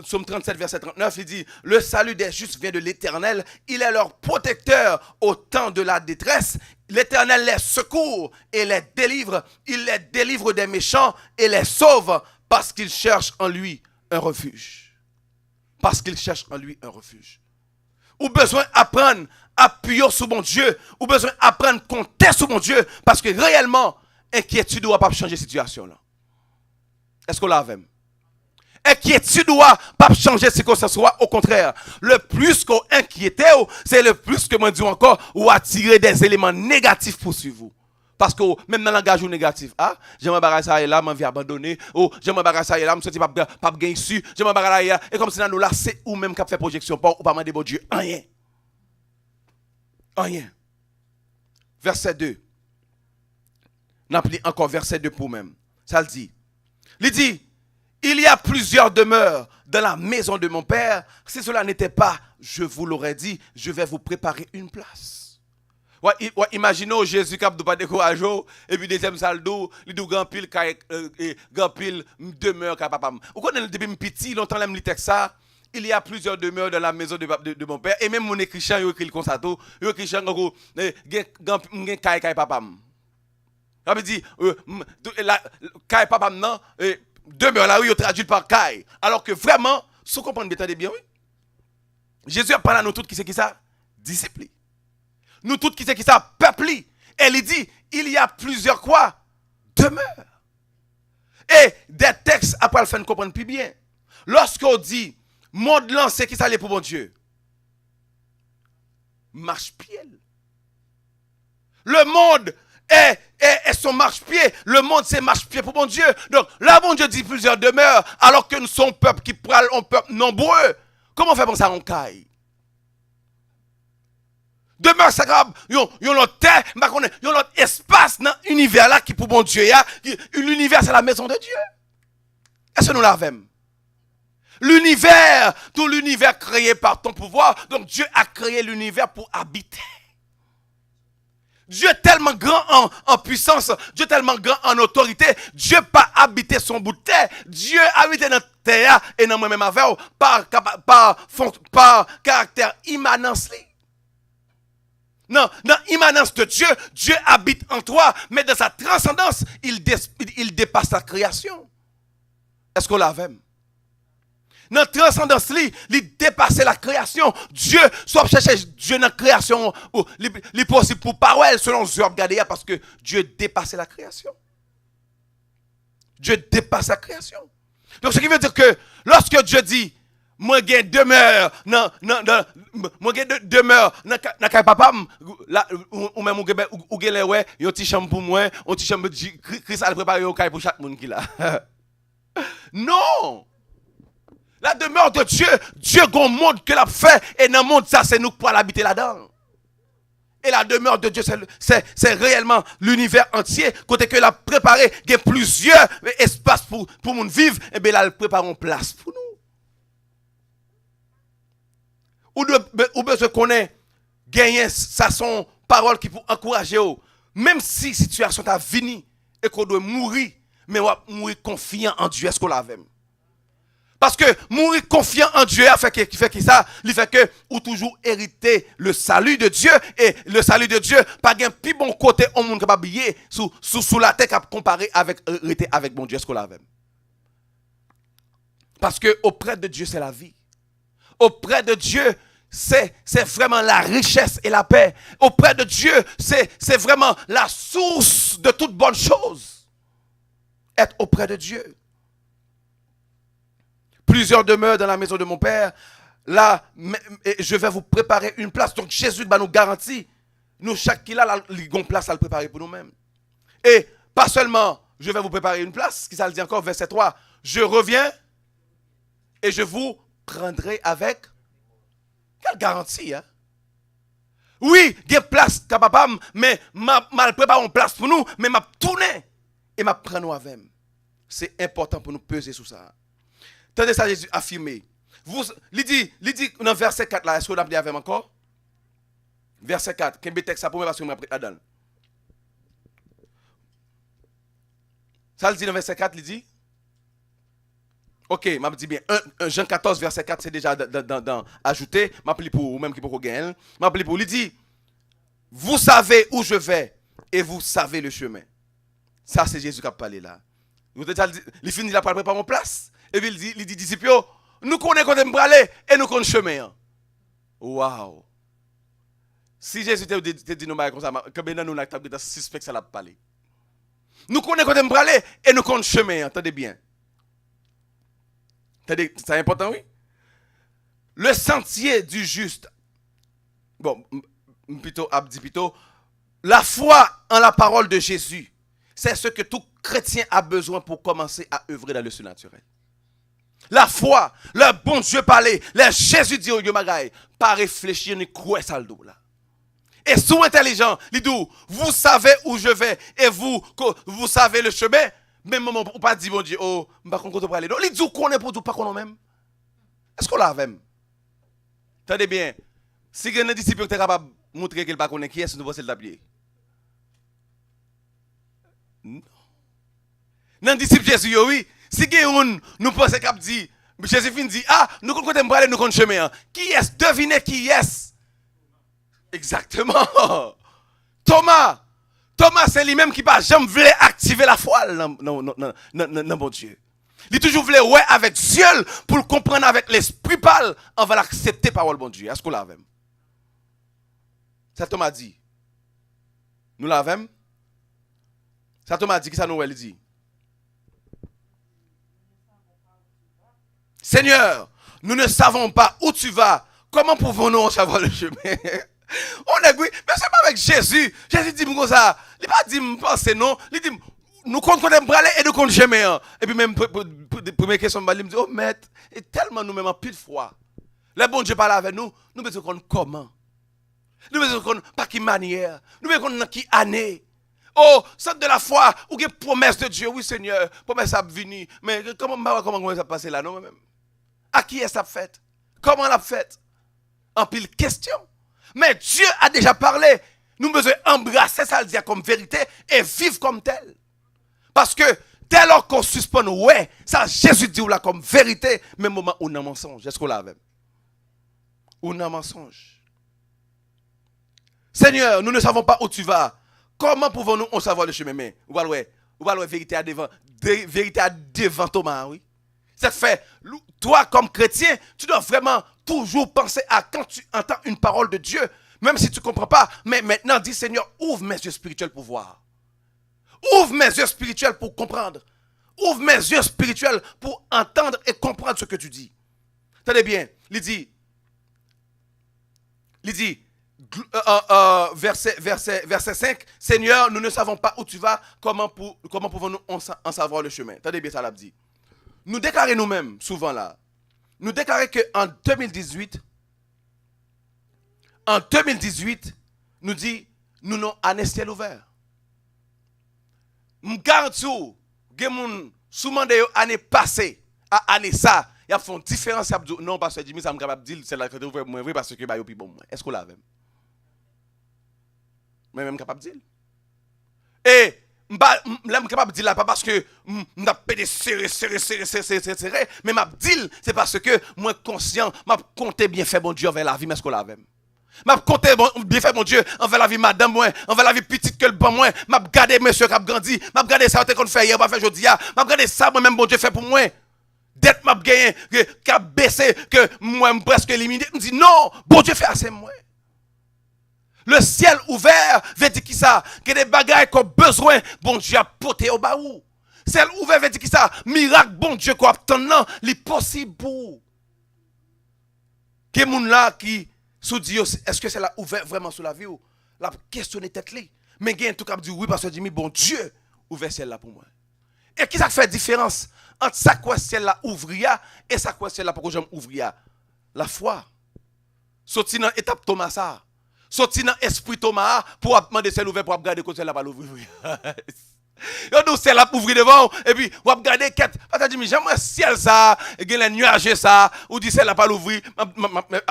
Psaume 37, verset 39, il dit, le salut des justes vient de l'Éternel, il est leur protecteur au temps de la détresse, l'Éternel les secourt et les délivre, il les délivre des méchants et les sauve parce qu'ils cherchent en lui un refuge. Parce qu'ils cherchent en lui un refuge. Ou besoin d'apprendre à appuyer sur mon Dieu, ou besoin d'apprendre à compter sur mon Dieu, parce que réellement, inquiétude ne doit pas changer la situation là. Est-ce qu'on l'a même? Inquiétude ne doit pas changer ce que ce soit, au contraire. Le plus qu'on inquiète, c'est le plus que moi dis encore, ou attirer des éléments négatifs pour suivre vous. Parce que même dans le langage négatif, ah, j'aimerais bagarre ça et là, m'envie abandonner, oh, j'aimerais bagarre ça et là, me senti pas gagner ici, j'aimerais bagarre là et comme si nous là c'est ou même qui fait projection pas ou pas demander bon Dieu, rien. Rien. Verset 2. N'appelez encore verset 2 pour même. Ça le dit. Il dit, il y a plusieurs demeures dans la maison de mon père. Si cela n'était pas, je vous l'aurais dit, je vais vous préparer une place. Ouais, imaginez Jésus qui a pas découragé et puis deuxième salle d'eau, il dit grand pile demeure ka papa. Vous connaissez depuis petit longtemps l'aime li texte ça, il y a plusieurs demeures dans la maison de mon père et même mon écrivain yo écrit comme ça tout, yo écrit ngo gen kay papa. Ça veut dire la kay papa non demeure là oui yo traduit par kay alors que vraiment si vous comprenez bien oui. Jésus a parlé à nous tous qui c'est qui ça disciples. Nous tous qui c'est qui ça peuple. Elle dit il y a plusieurs quoi demeures. Et des textes après le faire comprendre plus bien. Lorsqu'on dit monde là c'est qui ça les pour bon Dieu. Marche-pied. Le monde est son marche-pied. Le monde c'est marche-pied pour bon Dieu. Donc là bon Dieu dit plusieurs demeures alors que nous sommes peuple qui parle un peuple nombreux. Comment faire pour ça en caille? Demeure sagrable, yon l'autre terre, yon l'autre espace dans l'univers là qui pour bon Dieu. L'univers c'est la maison de Dieu. Est-ce que nous l'avons? L'univers, tout l'univers créé par ton pouvoir. Donc Dieu a créé l'univers pour habiter. Dieu est tellement grand en puissance, Dieu est tellement grand en autorité, Dieu pas habité son bout de terre, Dieu habite dans la terre et dans moi-même avec par caractère immanence. Non, dans l'immanence de Dieu, Dieu habite en toi, mais dans sa transcendance, il dépasse la création. Est-ce qu'on l'a même? Dans la transcendance, il dépasse la création. Dieu, soit chercher Dieu dans la création, il possible pour parole selon Dieu regarder parce que Dieu dépasse la création. Dieu dépasse la création. Donc ce qui veut dire que lorsque Dieu dit, moi j'ai demeure dans papa ou même ou gen les ouais yo ti chambre pour moi on ti chambre Christ a préparé au caille pour chaque monde qui là. Non, la demeure de Dieu gon monde que l'a fait et dans le monde ça c'est nous pour l'habiter là-dedans. Et la demeure de Dieu c'est réellement l'univers entier côté que l'a préparé il y a plusieurs espaces pour monde vivre et bien là il prépare une place pour nous. Ou besoin qu'on ait gagné ça son parole qui pour encourager même si situation t'a fini et qu'on doit mourir mais on va mourir confiant en Dieu. Est-ce qu'on l'a même? Parce que mourir confiant en Dieu qui fait ça, il fait que ou toujours hériter le salut de Dieu et le salut de Dieu pas gain plus bon côté au monde capable briller sous la tête à comparer avec hériter avec bon Dieu. Est-ce qu'on l'a même? Parce que auprès de Dieu c'est la vie. Auprès de Dieu, c'est vraiment la richesse et la paix. Auprès de Dieu, c'est vraiment la source de toute bonne chose. Être auprès de Dieu. Plusieurs demeures dans la maison de mon Père. Là, je vais vous préparer une place. Donc Jésus nous garantit, nous chaque qui a une place à le préparer pour nous-mêmes. Et pas seulement, je vais vous préparer une place, qui ça le dit encore, verset 3, je reviens et je vous prendrai avec quelle garantie hein? Oui, il y a place capable mais mal prépare une place pour nous mais m'a tourner et m'a prendre avec. C'est important pour nous peser sur ça. Tenez ça Jésus affirmé. Vous il dit dans verset 4 là, est-ce que vous l'avez avec encore? Verset 4, quel texte ça pour moi parce que m'a pris là-dedans. Ça le dit dans verset 4, il dit Ok, m'a dit bien, Jean 14, verset 4, c'est déjà ajouté. M'a pris pour, ou même qui pour gagner. M'a pris pour, il dit, vous savez où je vais et vous savez le chemin. Ça, c'est Jésus qui a parlé là. Il finit la parole par mon place. Et puis il dit, disciples, nous connaissons quand on aller et nous connaissons le chemin. Waouh. Si Jésus te dit nous comme ça, que nous avons suspect que ça l'a parlé. Nous connaissons quand on aller et nous connaissons le chemin. Attendez bien. C'est important, oui. Le sentier du juste. Bon, plutôt, la foi en la parole de Jésus, c'est ce que tout chrétien a besoin pour commencer à œuvrer dans le surnaturel. La foi, le bon Dieu parler, le Jésus dit au Dieu magaï, pas réfléchir ni croire ça le dos là. Et sous intelligent, il dit, vous savez où je vais et vous savez le chemin. Même moment ou pas dit bon Dieu, oh, m'pas qu'on pour aller. Il dit qu'on est pour tout pas qu'on même. Est-ce qu'on l'a même? Attendez bien. Si il y a un disciple qui est capable de montrer qu'il pas connaît qui est-ce que nous pensons le tablier? Non. Dans le disciple Jésus, oui. Si quelqu'un nous pense qu'il dit, Jésus dit, ah, nous connaissons pour aller, nous connaissons chemin. Qui est-ce? Devinez qui est-ce? Exactement. Thomas, c'est lui-même qui n'a jamais voulu activer la foi dans mon Dieu. Il toujours voulu ouais avec Dieu pour le comprendre avec l'esprit pâle, on va l'accepter par le bon Dieu. Est-ce qu'on l'a même? Ça Thomas dit. Nous l'avons? Ça Thomas dit, qui ça nous dit? Seigneur, nous ne savons pas où tu vas. Comment pouvons-nous savoir le chemin? On est oui, mais c'est pas avec Jésus. Jésus dit comme ça. Il pas dit me penser non, il dit nous connaissons parler et nous connaissons chemin. Et puis même première question il me dit oh maître, et tellement nous même en pile fois. Le bon Dieu parle avec nous, nous besoin connaître comment. Nous besoin connaître par quelle manière, nous besoin connaître qui année. Oh, c'est de la foi ou une promesse de Dieu. Oui Seigneur, promesse a venir, mais comment ça passer là non même. À qui est-ce ça fait? Comment l'a fait? En pile question. Mais Dieu a déjà parlé. Nous devons embrasser ça, le dire comme vérité et vivre comme tel. Parce que dès lors qu'on suspend, ouais, ça Jésus dit là comme vérité, même moment où on a un mensonge. Est-ce qu'on l'a même? On a un mensonge. Seigneur, nous ne savons pas où tu vas. Comment pouvons-nous savoir le chemin? Mais, vous voyez, vérité à devant Thomas, oui. Ça fait, toi comme chrétien, tu dois vraiment toujours penser à quand tu entends une parole de Dieu, même si tu ne comprends pas, mais maintenant dis Seigneur, ouvre mes yeux spirituels pour voir. Ouvre mes yeux spirituels pour comprendre. Ouvre mes yeux spirituels pour entendre et comprendre ce que tu dis. Tenez bien, il dit, verset 5, Seigneur, nous ne savons pas où tu vas, comment pouvons-nous en savoir le chemin? Tenez bien, ça l'a dit. Nous déclarons nous-mêmes, souvent là, nous déclarons qu'en 2018, nous dit, nous avons un ciel ouvert. Je garantis, souvent des années passées, à année ça, il y a une différence. Non, parce que Jimmy, ça me capable de dire, c'est la fête ouverte, moi, vrai, parce que je suis bon. Est-ce qu'on l'a même? Mais même capable de dire. Et, là, je capable de dire là, pas parce que je pédé serré, mais je dis, c'est parce que moi, conscient, je compte bien faire mon Dieu envers la vie, mais est-ce qu'on l'a même? Je compte bien faire mon Dieu envers la vie madame, moi, envers la vie petite que le bon, moi, je regarde monsieur qui a grandi, je regarde ça qu'on fait hier, je fait aujourd'hui, je regarde ça, moi-même, bon Dieu fait pour moi. D'être m'a gagné, qui a baissé, que moi, presque éliminé, je me dis non, bon Dieu fait assez moi. Le ciel ouvert veut dire qui ça? Que des bagailles qu'on a besoin, bon Dieu a porté au bas où? Ciel ouvert veut dire qui ça? Miracle, bon Dieu qu'on attend, non, c'est possible. Que moun là qui se dit, est-ce que c'est là ouvert vraiment sur la vie ou? La question est tête li. Mais il y a un tout qui dit oui parce que Jimmy, bon Dieu, ouvert ciel là pour moi. Et qui ça fait différence entre ça quoi ciel là ouvrir et ça quoi ciel là pour que j'aime ouvrir? La foi. Sorti dans étape Thomas ça. Sorti dans esprit Thomas pour demander ciel ouvert pour regarder côté là pas l'ouvrir. Yo nous ciel là ouvrir devant et puis on regarder quête parce que j'aimerais ciel ça et les nuages ça ou dit ciel là pas l'ouvrir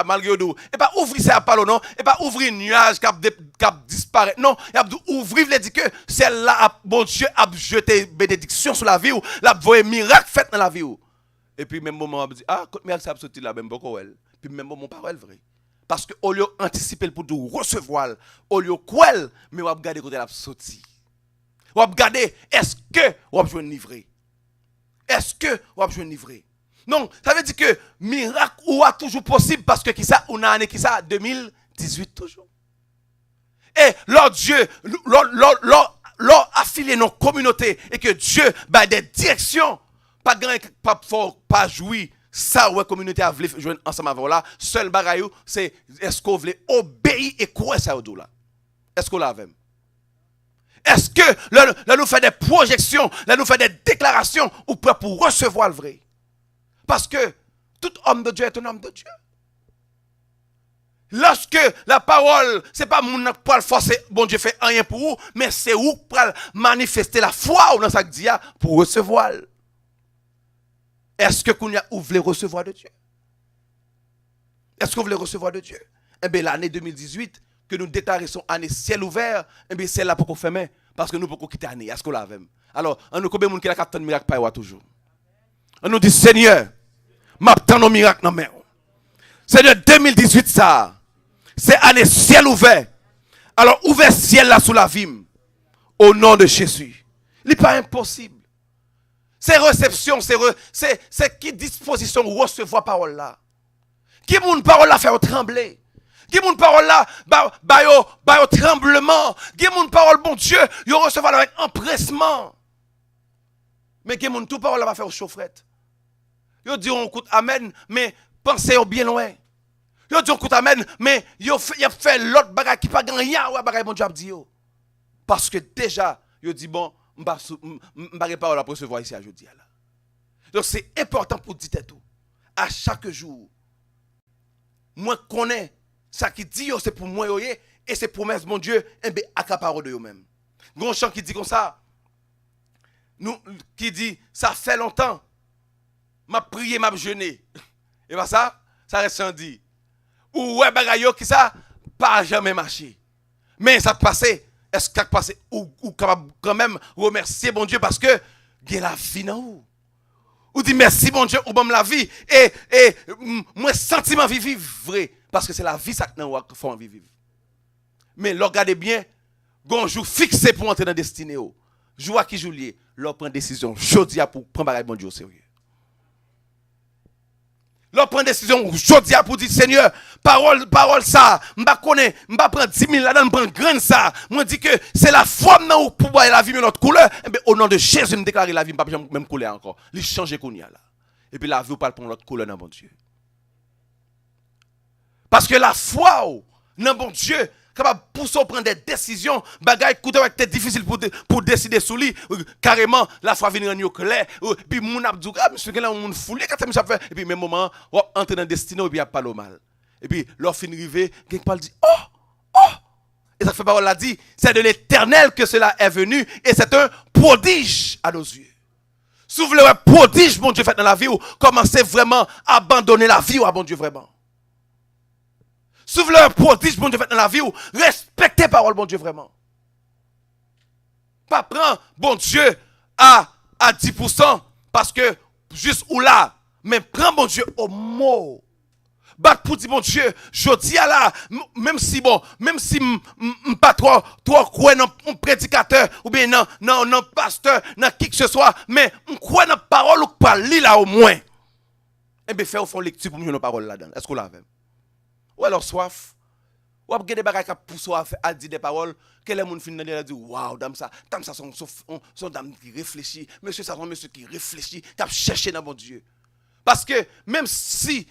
malgré nous et pas ouvrir ça pas non et pas ouvrir nuage qui disparaît non il a ouvrir veut dire que ciel là bon Dieu a jeté bénédiction sur la vie ou l'a voyer miracle fait dans la vie ou Et puis même moment on dit ah quand miracle ça sorti là même beaucoup elle. Puis même moment parole vrai. Parce que au lieu anticiper pour tout recevoir, au lieu quoi mais on va regarder côté la sorti. On va regarder est-ce que on va jouer livré. Est-ce que on va jouer livré. Non, ça veut dire que miracle ou a toujours possible parce que qui ça on a année qui ça 2018 toujours. Et leur Dieu leur affilié nos communautés et que Dieu bah des directions pas grand pas fort pas jouir ça ouais communauté a voulu joindre ensemble avec là seul bagaille c'est est-ce qu'on veut obéir et quoi ça au là est-ce qu'on l'a même est-ce que là nous fait des projections là nous fait des déclarations ou prêt pour recevoir le vrai parce que tout homme de Dieu est un homme de Dieu. Lorsque la parole, c'est pas mon pour le forcer, bon Dieu fait rien pour vous, mais c'est vous pour manifester la foi dans ça que dit pour recevoir. Est-ce que vous voulez recevoir de Dieu? Est-ce que vous voulez recevoir de Dieu? Eh bien, l'année 2018, que nous déclarons année ciel ouvert, eh bien, c'est là pour qu'on ferme, parce que nous pouvons quitter l'année. Est-ce qu'on l'a même? Alors, on nous combien de monde qui a capté le miracle par toujours? On nous dit, Seigneur, m'attends nos miracles dans mes mains. C'est de 2018 ça. C'est année ciel ouvert. Alors, ouvert ciel là sous la vie. Au nom de Jésus. Il n'est pas impossible. C'est réception, c'est qui disposition recevoir parole là. Qui mon parole là fait trembler. Qui mon parole là ba tremblement. Qui mon parole bon Dieu, yo recevoir avec empressement. Mais qui mon tout parole là va faire chaufferette. Yo dit on écoute amen, mais pensez au bien loin. Yo dit on écoute amen, mais yo fait l'autre bagage qui pas rien ouais bagage bon Dieu a dit yo. Parce que déjà yo dit bon m'ba parole à recevoir ici à jeudi là. Donc c'est important pour dire tout. À chaque jour moi connais ça qui dit yo c'est pour moi yo et c'est promesse mon Dieu et ben accapare de yo même. Gon chant qui dit comme ça. Nous qui dit ça fait longtemps m'a prié m'a jeûné. Et pas ça reste sans dire. Ou ouais bagay yo qui ça pas jamais marché. Mais ça passé est-ce que ça passé ou capable quand même remercier bon Dieu parce que il y a la vie dans vous. Ou dit merci bon Dieu ou bon la vie et moi sentiment vivre vrai parce que c'est la vie ça que nous faut vivre. Mais regardez bien, gon jour fixé pour entrer dans destinée ou. Jour qui juillet, leur prend décision jodi pour prendre bagay bon Dieu au sérieux. Leur prend décision jodi pour dire Seigneur, parole ça, m'pa connaît, m'pa prendre 10 000 là-dedans, m'prend grain ça. Moi dit que c'est la foi maintenant pour boire la vie notre couleur. Et bien au nom de Jésus me déclarer la vie m'pa même couleur encore. Il change kounya là. Et puis la vie ou pas prendre l'autre couleur dans bon Dieu. Parce que la foi dans bon Dieu capable pour prendre des décisions, bagay coûte être difficile pour décider sous lui carrément la foi venir en clair puis mon abdou monsieur là on foulé quand ça fait et puis même moment on entre dans destinée et puis il y a pas le mal. Et puis leur fin arrivé quelqu'un parle dit oh et ça fait parole l'a dit c'est de l'Éternel que cela est venu et c'est un prodige à nos yeux. Si vous voulez un prodige bon Dieu fait dans la vie ou commencez vraiment à abandonner la vie ou à bon Dieu vraiment. Si vous voulez un prodige, bon Dieu, fait dans la vie, respectez parole, bon Dieu, vraiment. Pas prendre, bon Dieu, à 10%, parce que, juste ou là, mais prends, bon Dieu, au mot. Battre pour dire, bon Dieu, je dis à là, même si pas trop croire dans un prédicateur, ou bien non, pasteur, dans qui que ce soit, mais croire dans la parole ou pas lire là au moins. Eh bien, faire au fond lecture pour nous, nos paroles là-dedans. Est-ce qu'on l'a fait? Ou alors soif, ou après des bagages qui poussent à dire des paroles, que les gens finissent à dire waouh, dame ça sont dame qui réfléchit, monsieur ça sont monsieur qui réfléchit, qui a cherché dans mon Dieu. Parce que même si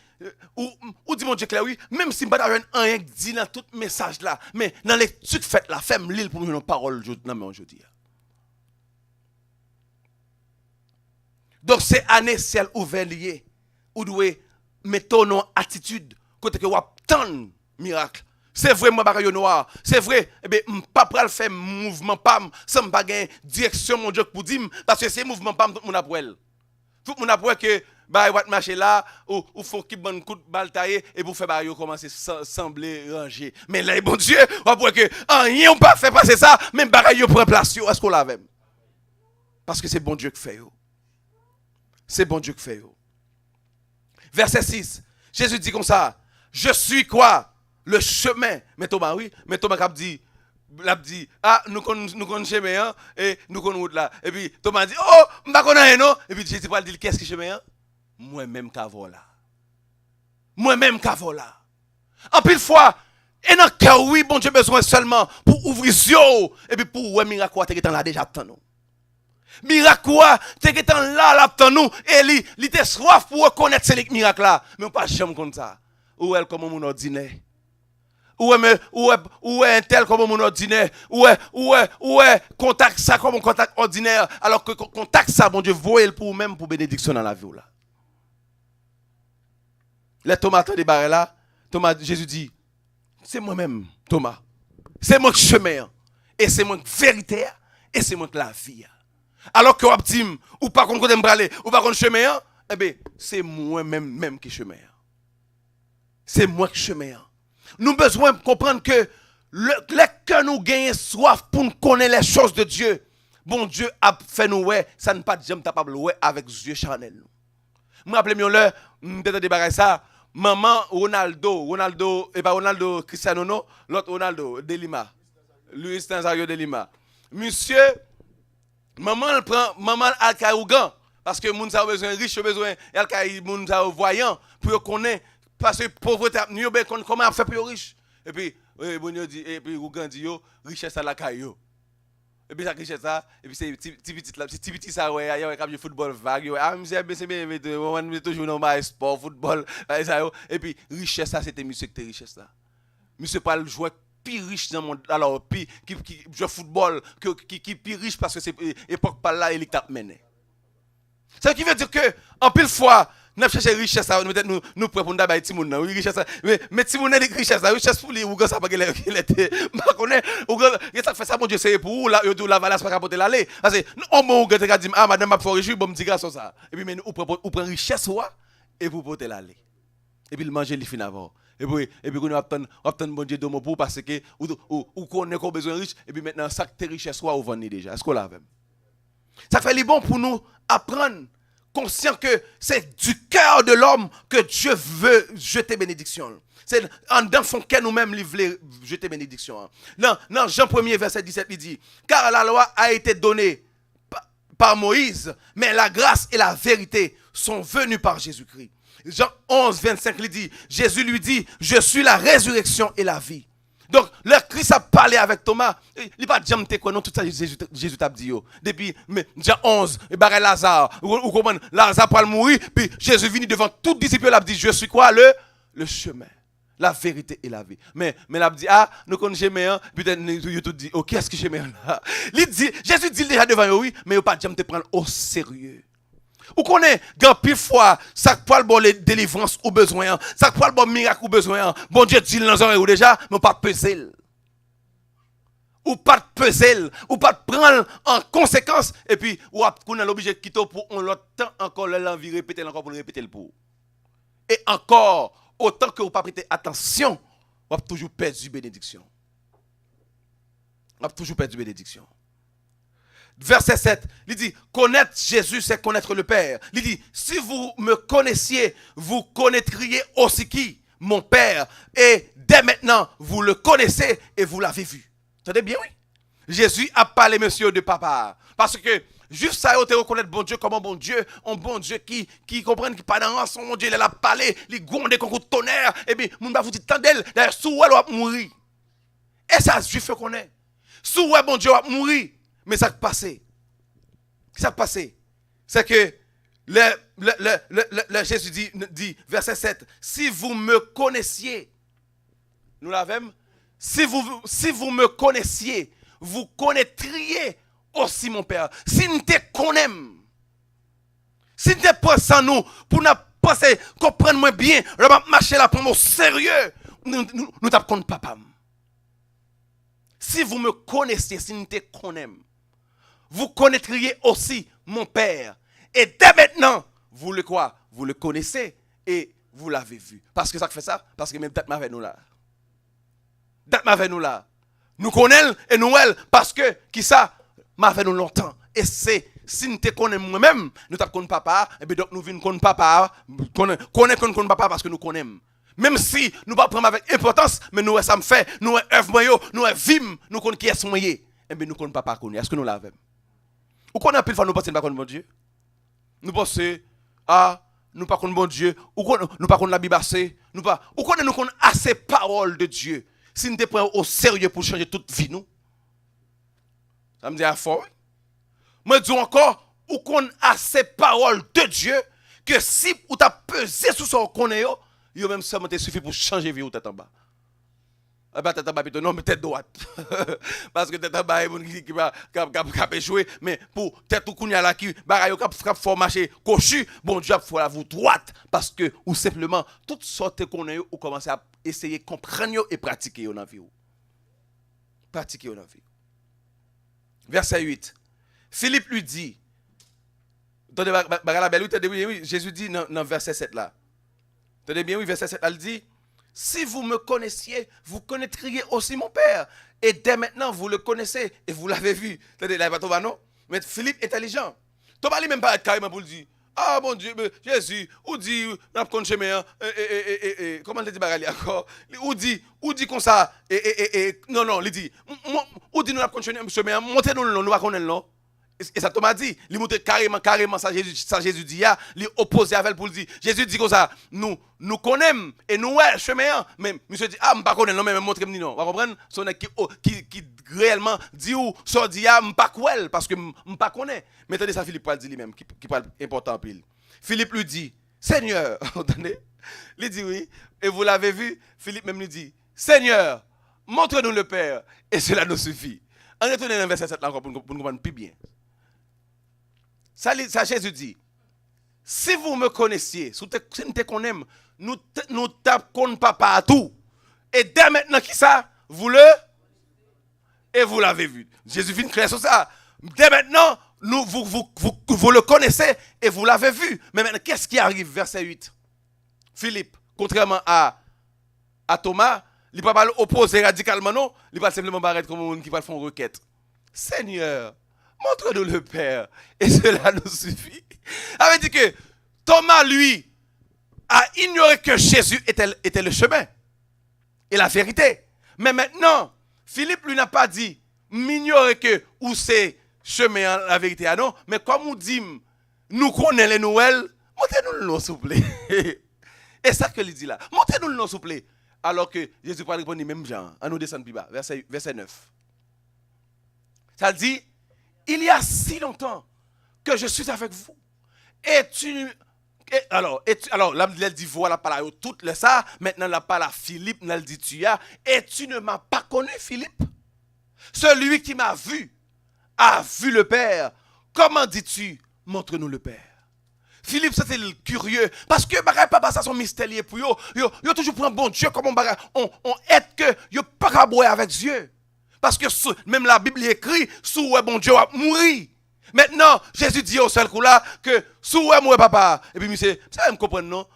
ou dit mon Dieu clair oui, même si pas rien dit dans tout message là, mais dans l'étude faite là, fais-moi lire pour nous une parole dans mon aujourd'hui. Donc c'est année ciel ouvert lié, ou doit mettre nos attitude côté que wap tant miracle. C'est vrai moi bagaille noir, c'est vrai eh ben pas pral faire mouvement pam sans pas gain direction mon Dieu pour dire parce que c'est mouvement pam tout mon après. Tout mon après que bah wat marcher là ou faut qu'il bonne coup de balle taillé et pour faire bah yo commencer sembler ranger. Mais là bon Dieu, on voit que rien on pas faire passer ça, même bagaille yo prend place yo, est-ce qu'on l'a même? Parce que c'est bon Dieu qui fait yo. C'est bon Dieu qui fait yo. Verset 6. Jésus dit comme ça. Je suis quoi? Le chemin. Mais Thomas, oui. Mais Thomas a dit, ah, nous connaissons chemin, hein, et nous connaissons route là. Et puis Thomas dit, oh, je ne connais non. Et puis Jésus va dire, qu'est-ce que chemin? Hein? Moi-même qu'avant là. Moi-même qu'avant là. En pile fois, et dans le cœur, oui, bon Dieu, besoin seulement pour ouvrir les yeux. Et puis pour ouais, miracle, tu es là déjà, attends nous. Miracle, tu es là, attends nous. Et il était soif pour reconnaître ce miracle là. Mais on ne peut pas jamais comme ça. Ou elle comme mon ordinaire. Ou est un tel comme mon ordinaire. Ou est contact ça comme un contact ordinaire. Alors que contact ça, bon Dieu, voyez pour même pour bénédiction dans la vie là. Les tomates de barres là, Jésus dit, c'est moi-même, Thomas. C'est moi qui chemin. Et c'est moi qui vérité. Et c'est moi qui la vie. Alors que vous dites, ou pas qu'on me parler, ou pas qu'on chemin, eh bien, c'est moi-même qui chemin. C'est moi qui chemin. Nous avons besoin de comprendre que que nous gagnons soif pour nous connaître les choses de Dieu. Bon Dieu a fait nous ouais, ça n'est pas de jamais capable ouais avec yeux charnel. Je me rappelle mieux peut-être débarrasser ça. Maman Ronaldo et pas Ronaldo Cristiano non, l'autre Ronaldo de Lima. Luis Nazario de Lima. Monsieur maman Alcaougan parce que moun sa besoin riche besoin Alcaï moun sa voyant pour connaître parce que pauvreté nous ben comment faire pour riche et puis bon dit et puis Ougan dit yo richesse à la caillou. Et puis ça richesse ça et puis c'est petit ça ouais y a comme football vague ah monsieur c'est toujours normal sport football ça et puis richesse ça c'était monsieur qui était richesse ça monsieur pas le joueur plus riche dans le monde alors puis qui joue football qui plus riche parce que c'est époque par là il t'a mené ça qui veut dire que en pile fois nous chercher richesse ça nous prêt pour d'avoir petit monde oui richesse mais petit monde de richesse ça richesse pour lui ou ça pas qu'il était pas connaît ou ça fait ça mon Dieu c'est pour là la valasse pas capoter l'aller parce que on mon gars dit ah madame m'a fait riche bon me dit grâce ça et puis mais ou prend richesse et pour porter l'aller et puis le manger il fin avant et puis on attend bon Dieu domo pour parce que ou connaît qu'on besoin riche et puis maintenant ça tes richesse ou vendre déjà est-ce qu'on l'a même ça fait les bon pour nous apprendre conscient que c'est du cœur de l'homme que Dieu veut jeter bénédiction. C'est dans son cœur nous-mêmes il veut jeter bénédiction. Dans Jean 1er verset 17 il dit car la loi a été donnée par Moïse mais la grâce et la vérité sont venues par Jésus-Christ. Jean 11 25 il dit Jésus lui dit je suis la résurrection et la vie. Donc, le Christ a parlé avec Thomas. Il n'a pas dit que non, tout ça, Jésus t'a dit. Depuis Jean 11, et Lazare, ou comment Lazare pour mourir, puis Jésus vient devant tout disciple, il a dit, je suis quoi? Le chemin, la vérité et la vie. Mais il a dit, ah, nous connaissons chemin, peut-être nous tout dit, oh, qu'est-ce que chemin là? Jésus dit déjà devant oui, mais il n'a pas dit te prendre au sérieux. Ou connaît grand pile fois ça pas le bon délivrance ou besoin ça pas le bon miracle ou besoin bon Dieu dit dans oreille ou déjà mais pas peser ou pas peser ou pas prendre en conséquence et puis ou qu'on a l'obligé de quitter pour on l'autre temps encore l'envie répéter encore pour répéter le pour et encore autant que vous pas prêter attention vous avez toujours perdu bénédiction Verset 7, il dit, connaître Jésus, c'est connaître le Père. Il dit, si vous me connaissiez, vous connaîtriez aussi qui? Mon Père. Et dès maintenant, vous le connaissez et vous l'avez vu. Entendez bien, oui? Jésus a parlé, monsieur, de papa. Parce que, juste ça, vous reconnaître bon Dieu comme un bon Dieu qui comprenne qu'il pas dans rançon, mon Dieu, il a parlé, il gonde comme un tonnerre, et bien, mon va vous dire, tendez, d'ailleurs, sous elle va mourir. Et ça, juif connaît. Sous elle, bon Dieu va mourir. Mais ça passé. C'est que le Jésus dit, verset 7, si vous me connaissiez, nous l'avons, si vous me connaissiez, vous connaîtriez aussi mon Père. Si nous te connaissons, si nous te pensons nous, pour nous penser, comprendre bien, nous marcher là pour nous sérieux, nous t'apprenons papa. Si vous me connaissiez, si nous te connaissons, vous connaîtriez aussi mon Père. Et dès maintenant, vous le quoi? Vous le connaissez et vous l'avez vu. Parce que ça fait ça? Parce que même date avec nous là. Nous connaissons et nous elle parce que qui ça m'a fait nous longtemps. Et c'est si nous te connaissons moi-même, nous t'apprenons papa, et bien donc nous venons connaître papa, connaître papa parce que nous connaissons. Même si nous ne pas prendre avec importance, mais nous ça me fait, nous œuvre nous vim, nous connaissons qui est moyen, et bien nous connaissons papa connaît. Est-ce que nous l'avons? Ou qu'on a pile fois nous pensons pas connaître bon Dieu? Nous pensons nous pas connaître bon Dieu, ou nous pas connaître la Bible assez, nous pas ou qu'on nous connaît assez parole de Dieu. Si nous te prenons au sérieux pour changer toute vie nous. Ça me dit à fort. Moi dis encore ou qu'on a ces paroles de Dieu que si ou t'a pesé sur son connaît yo même seulement te suffit pour changer vie ou tête en bas. Ah bah tête en bas plutôt non mais tête droite. Parce que tête en bas qui va échouer mais pour tête ou kounya là qui bagaille cap fort marcher cochu bon Dieu faut la vous droite parce que ou simplement toutes sortes connaît ou commencer à essayer comprendre et pratiquer dans vie. Pratiquer dans vie. Verset 8. Philippe lui dit, oui, Jésus dit dans verset 7 là. Tenez bien, oui, verset 7 là, il dit, si vous me connaissiez, vous connaîtriez aussi mon Père. Et dès maintenant, vous le connaissez et vous l'avez vu. Tenez, là, il va tomber, non? Mais Philippe intelligent. Thomas, il même pas carrément pour le dire. Ah mon Dieu, Jésus, ou dit, n'a pas chemin, comment il dit bagali encore? Ou dit comme ça, non, il dit, ou dit nous n'a pas chemin, montez-nous le nom, nous va connaître le nom. Et ça Thomas dit, il montre carrément ça Jésus dit, il opposé avec pour le dire. Jésus dit comme ça, nous connaissons et nous ouais chemin, mais monsieur dit ah m'pas connaître non mais montre me non. Vous comprenez? Son qui réellement dit ou so dit ah m'pas quoi parce que m'pas connaît. Mais attendez ça Philippe parle dit lui-même qui parle important pile. Philippe lui dit Seigneur, entendez? Il dit oui et vous l'avez vu, Philippe même lui dit Seigneur, montre-nous le Père et cela nous suffit. On retourne dans le verset 7 là encore pour nous comprendre plus bien. Ça Jésus dit, si vous me connaissiez, si nous te connaissons, nous tapons pas partout. Et dès maintenant, qui ça? Vous l'avez vu. Jésus vient clair sur ça. Dès maintenant, vous le connaissez et vous l'avez vu. Mais maintenant, qu'est-ce qui arrive? Verset 8. Philippe, contrairement à Thomas, il ne va pas l'opposer radicalement, non. Il va simplement arrêter comme un qui va faire une requête. Seigneur, montre-nous le Père, et cela nous suffit. Ça veut dire que Thomas, lui, a ignoré que Jésus était le chemin et la vérité. Mais maintenant, Philippe, lui, n'a pas dit, m'ignorer que où c'est chemin, la vérité, ah non, mais comme on dit, nous connaissons les nouvelles, montrez-nous le nom, s'il vous plaît. Et ça que il dit là, montrez-nous le nom, s'il vous plaît. Alors que Jésus va répondre même genre, à nous descendre plus bas, verset 9. Ça dit, il y a si longtemps que je suis avec vous. Alors, là, elle dit, voilà, pas là, tout le ça. Maintenant, là, pas là, Philippe, elle dit, tu as. Et tu ne m'as pas connu, Philippe. Celui qui m'a vu a vu le Père. Comment dis-tu, montre-nous le Père? Philippe, c'était curieux. Parce que, papa, ça, son mystérieux pour yo. Yo toujours pour un bon Dieu, comme on aide que, yo pas boire avec Dieu. Parce que même la Bible écrit, sous bon Dieu a mouru. Maintenant, Jésus dit au seul coup là que sous moi papa. Et puis monsieur, ça me comprendre non?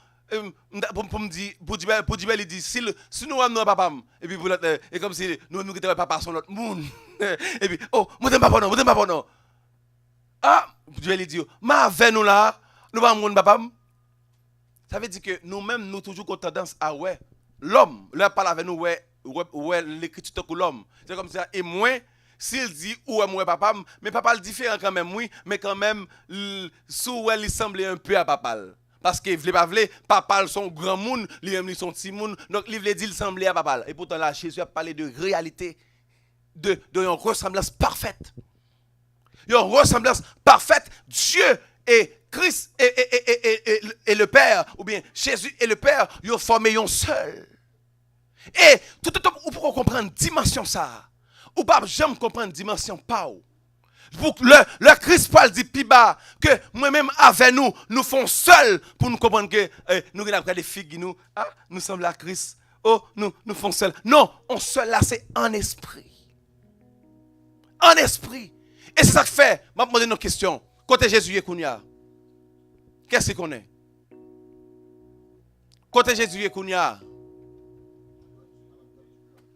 Pour me dire, pour dire il dit si nous aimons papa et puis et comme si nous quittons papa son autre monde. Et puis oh, moi papa non. Ah, Dieu il dit, mais avec nous là, nous pas mon papa. Ça veut dire que nous-mêmes nous toujours qu'on tendance à ouais l'homme, là parle avec nous ouais l'écriture de l'homme. C'est comme ça et moi s'il dit ou est moi papa mais papa le différent quand même oui mais quand même sous il semblait un peu à papa parce que vle pas vle papa son grand monde lui même son petit monde donc il veut dire il semblait à papa et pourtant là Jésus a parlé de réalité de une ressemblance parfaite. Une ressemblance parfaite Dieu et Christ et le Père ou bien Jésus et le Père ils ont formé un seul. Et tout le temps, ou pour comprendre dimension ça, ou pas jamais comprendre dimension pas. Pour le Christ Paul dit plus bas que moi-même avec nous font seul pour nous comprendre que nous avons des figues nous sommes la Christ. Oh, nous font seul. Non, on seul là c'est en esprit. En esprit. Et c'est ça que fait. Je vais poser une question. Côté Jésus et Kounia. Qu'est-ce qu'on est? Côté Jésus et Kounia.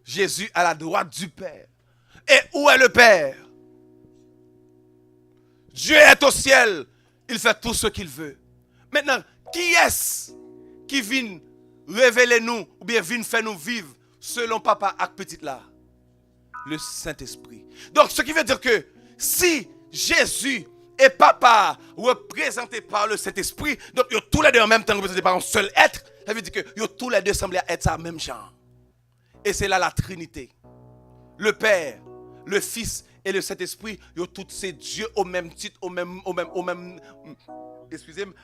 Jésus à la droite du Père. Et où est le Père? Dieu est au ciel. Il fait tout ce qu'il veut. Maintenant, qui est-ce qui vient révéler nous ou bien vient faire nous vivre selon papa et petite là? Le Saint-Esprit. Donc, ce qui veut dire que si Jésus et papa représentés par le Saint-Esprit, donc ils sont tous les deux en même temps représentés par un seul être, ça veut dire que ils tous les deux semblent être ça même genre. Et c'est là la Trinité. Le Père, le Fils et le Saint-Esprit, ils ont tous ces dieux au même titre, au même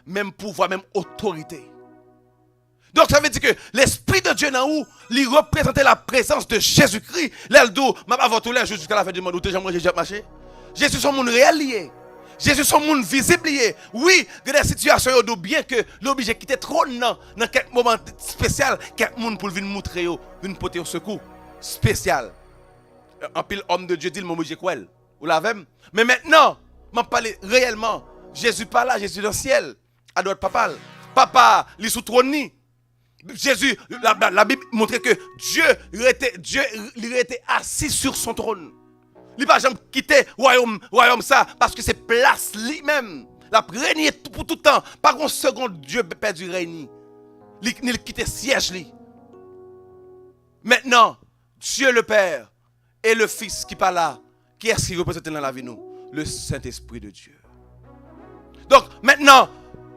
même pouvoir, même autorité. Donc ça veut dire que l'Esprit de Dieu dans où il représentait la présence de Jésus-Christ. L'eldo, m'a avant tous les jours jusqu'à la fin du monde où déjà moi j'ai marché. Jésus son monde réel lié. Jésus son monde visible lié. Oui, il y a des situations où bien que l'obligé quitter trop dans quelques moments spécial, quelques monde pour venir montrer une porter au secours spécial. Un pile homme de Dieu dit le mot j'ai quoi. Vous l'avez? Mais maintenant, m'a parlé réellement. Jésus pas là, Jésus dans le ciel. À d'autres papa. Papa, il sous trône. Jésus, la Bible montrait que Dieu était assis sur son trône. Il n'a pas jamais quitté royaume ça parce que c'est place lui-même. La régné pour tout le temps. Pas une seconde Dieu perd du règne. Il quitté siège lui. Maintenant, Dieu le Père et le Fils qui parle là, qui est-ce qui représente dans la vie nous? Le Saint-Esprit de Dieu. Donc maintenant,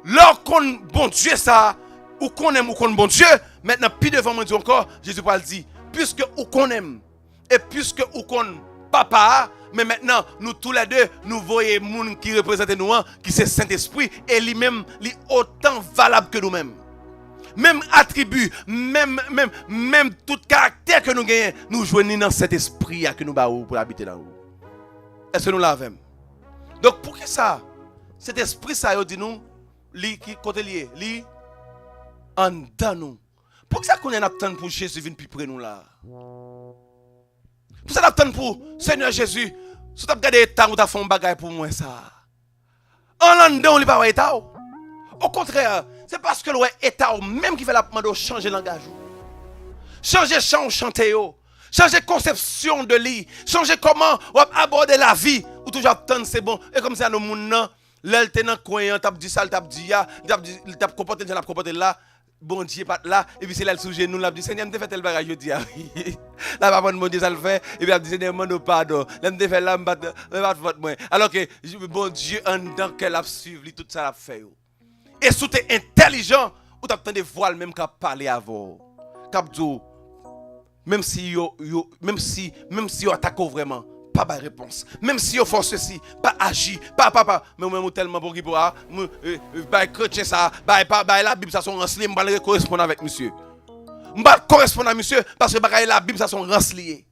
lorsqu'on bon Dieu ça, ou qu'on aime ou qu'on bon Dieu, maintenant puis devant moi dit encore, Jésus parle dit, puisque ou qu'on aime et puisque ou qu'on papa, mais maintenant nous tous les deux nous voyons monde qui représente nous qui c'est Saint-Esprit et lui-même lui autant valable que nous-mêmes. Même attribut, même tout caractère que nous gagnons, nous joignons dans cet esprit que nous avons pour habiter dans nous. Est-ce que nous l'avons? Donc pour que ça, cet esprit ça dit nous, qui côté lié, li en dedans nous. Pour que ça qu'on attend pour Jésus venir plus près nous là. Pour ça attend pour Seigneur Jésus, si tu as regardé l'état où tu as fait un bagage pour moi ça. En dedans on ne pas état. Au contraire, c'est parce que l'état même qui fait la demande de changer le langage. Changer chant chanter changer conception de lui, changer comment on aborder la vie ou toujours attendre c'est bon et comme ça nos monde là t'es dans coin t'a dit ça t'a dit ya t'a comporté là bon Dieu pas là et puis c'est là le sujet nous l'a dit Seigneur me fait tel bagage je dis là pas bon Dieu ça le fait et puis a dit Seigneur mon pardon là me fait là me pas votre moi alors que bon Dieu en dedans qu'elle a suivi tout ça l'a fait et si tu es intelligent ou tu attends des voiles même qu'à parler avant qu'à dire même si yo attaque vraiment pas de réponse même si yo font ceci pas agir pas mais même tellement pour qui pour bah chrétien ça bah la Bible ça sont rancelier m'pa correspondre avec monsieur m'pa correspondre à monsieur parce que bah la Bible ça sont rancelier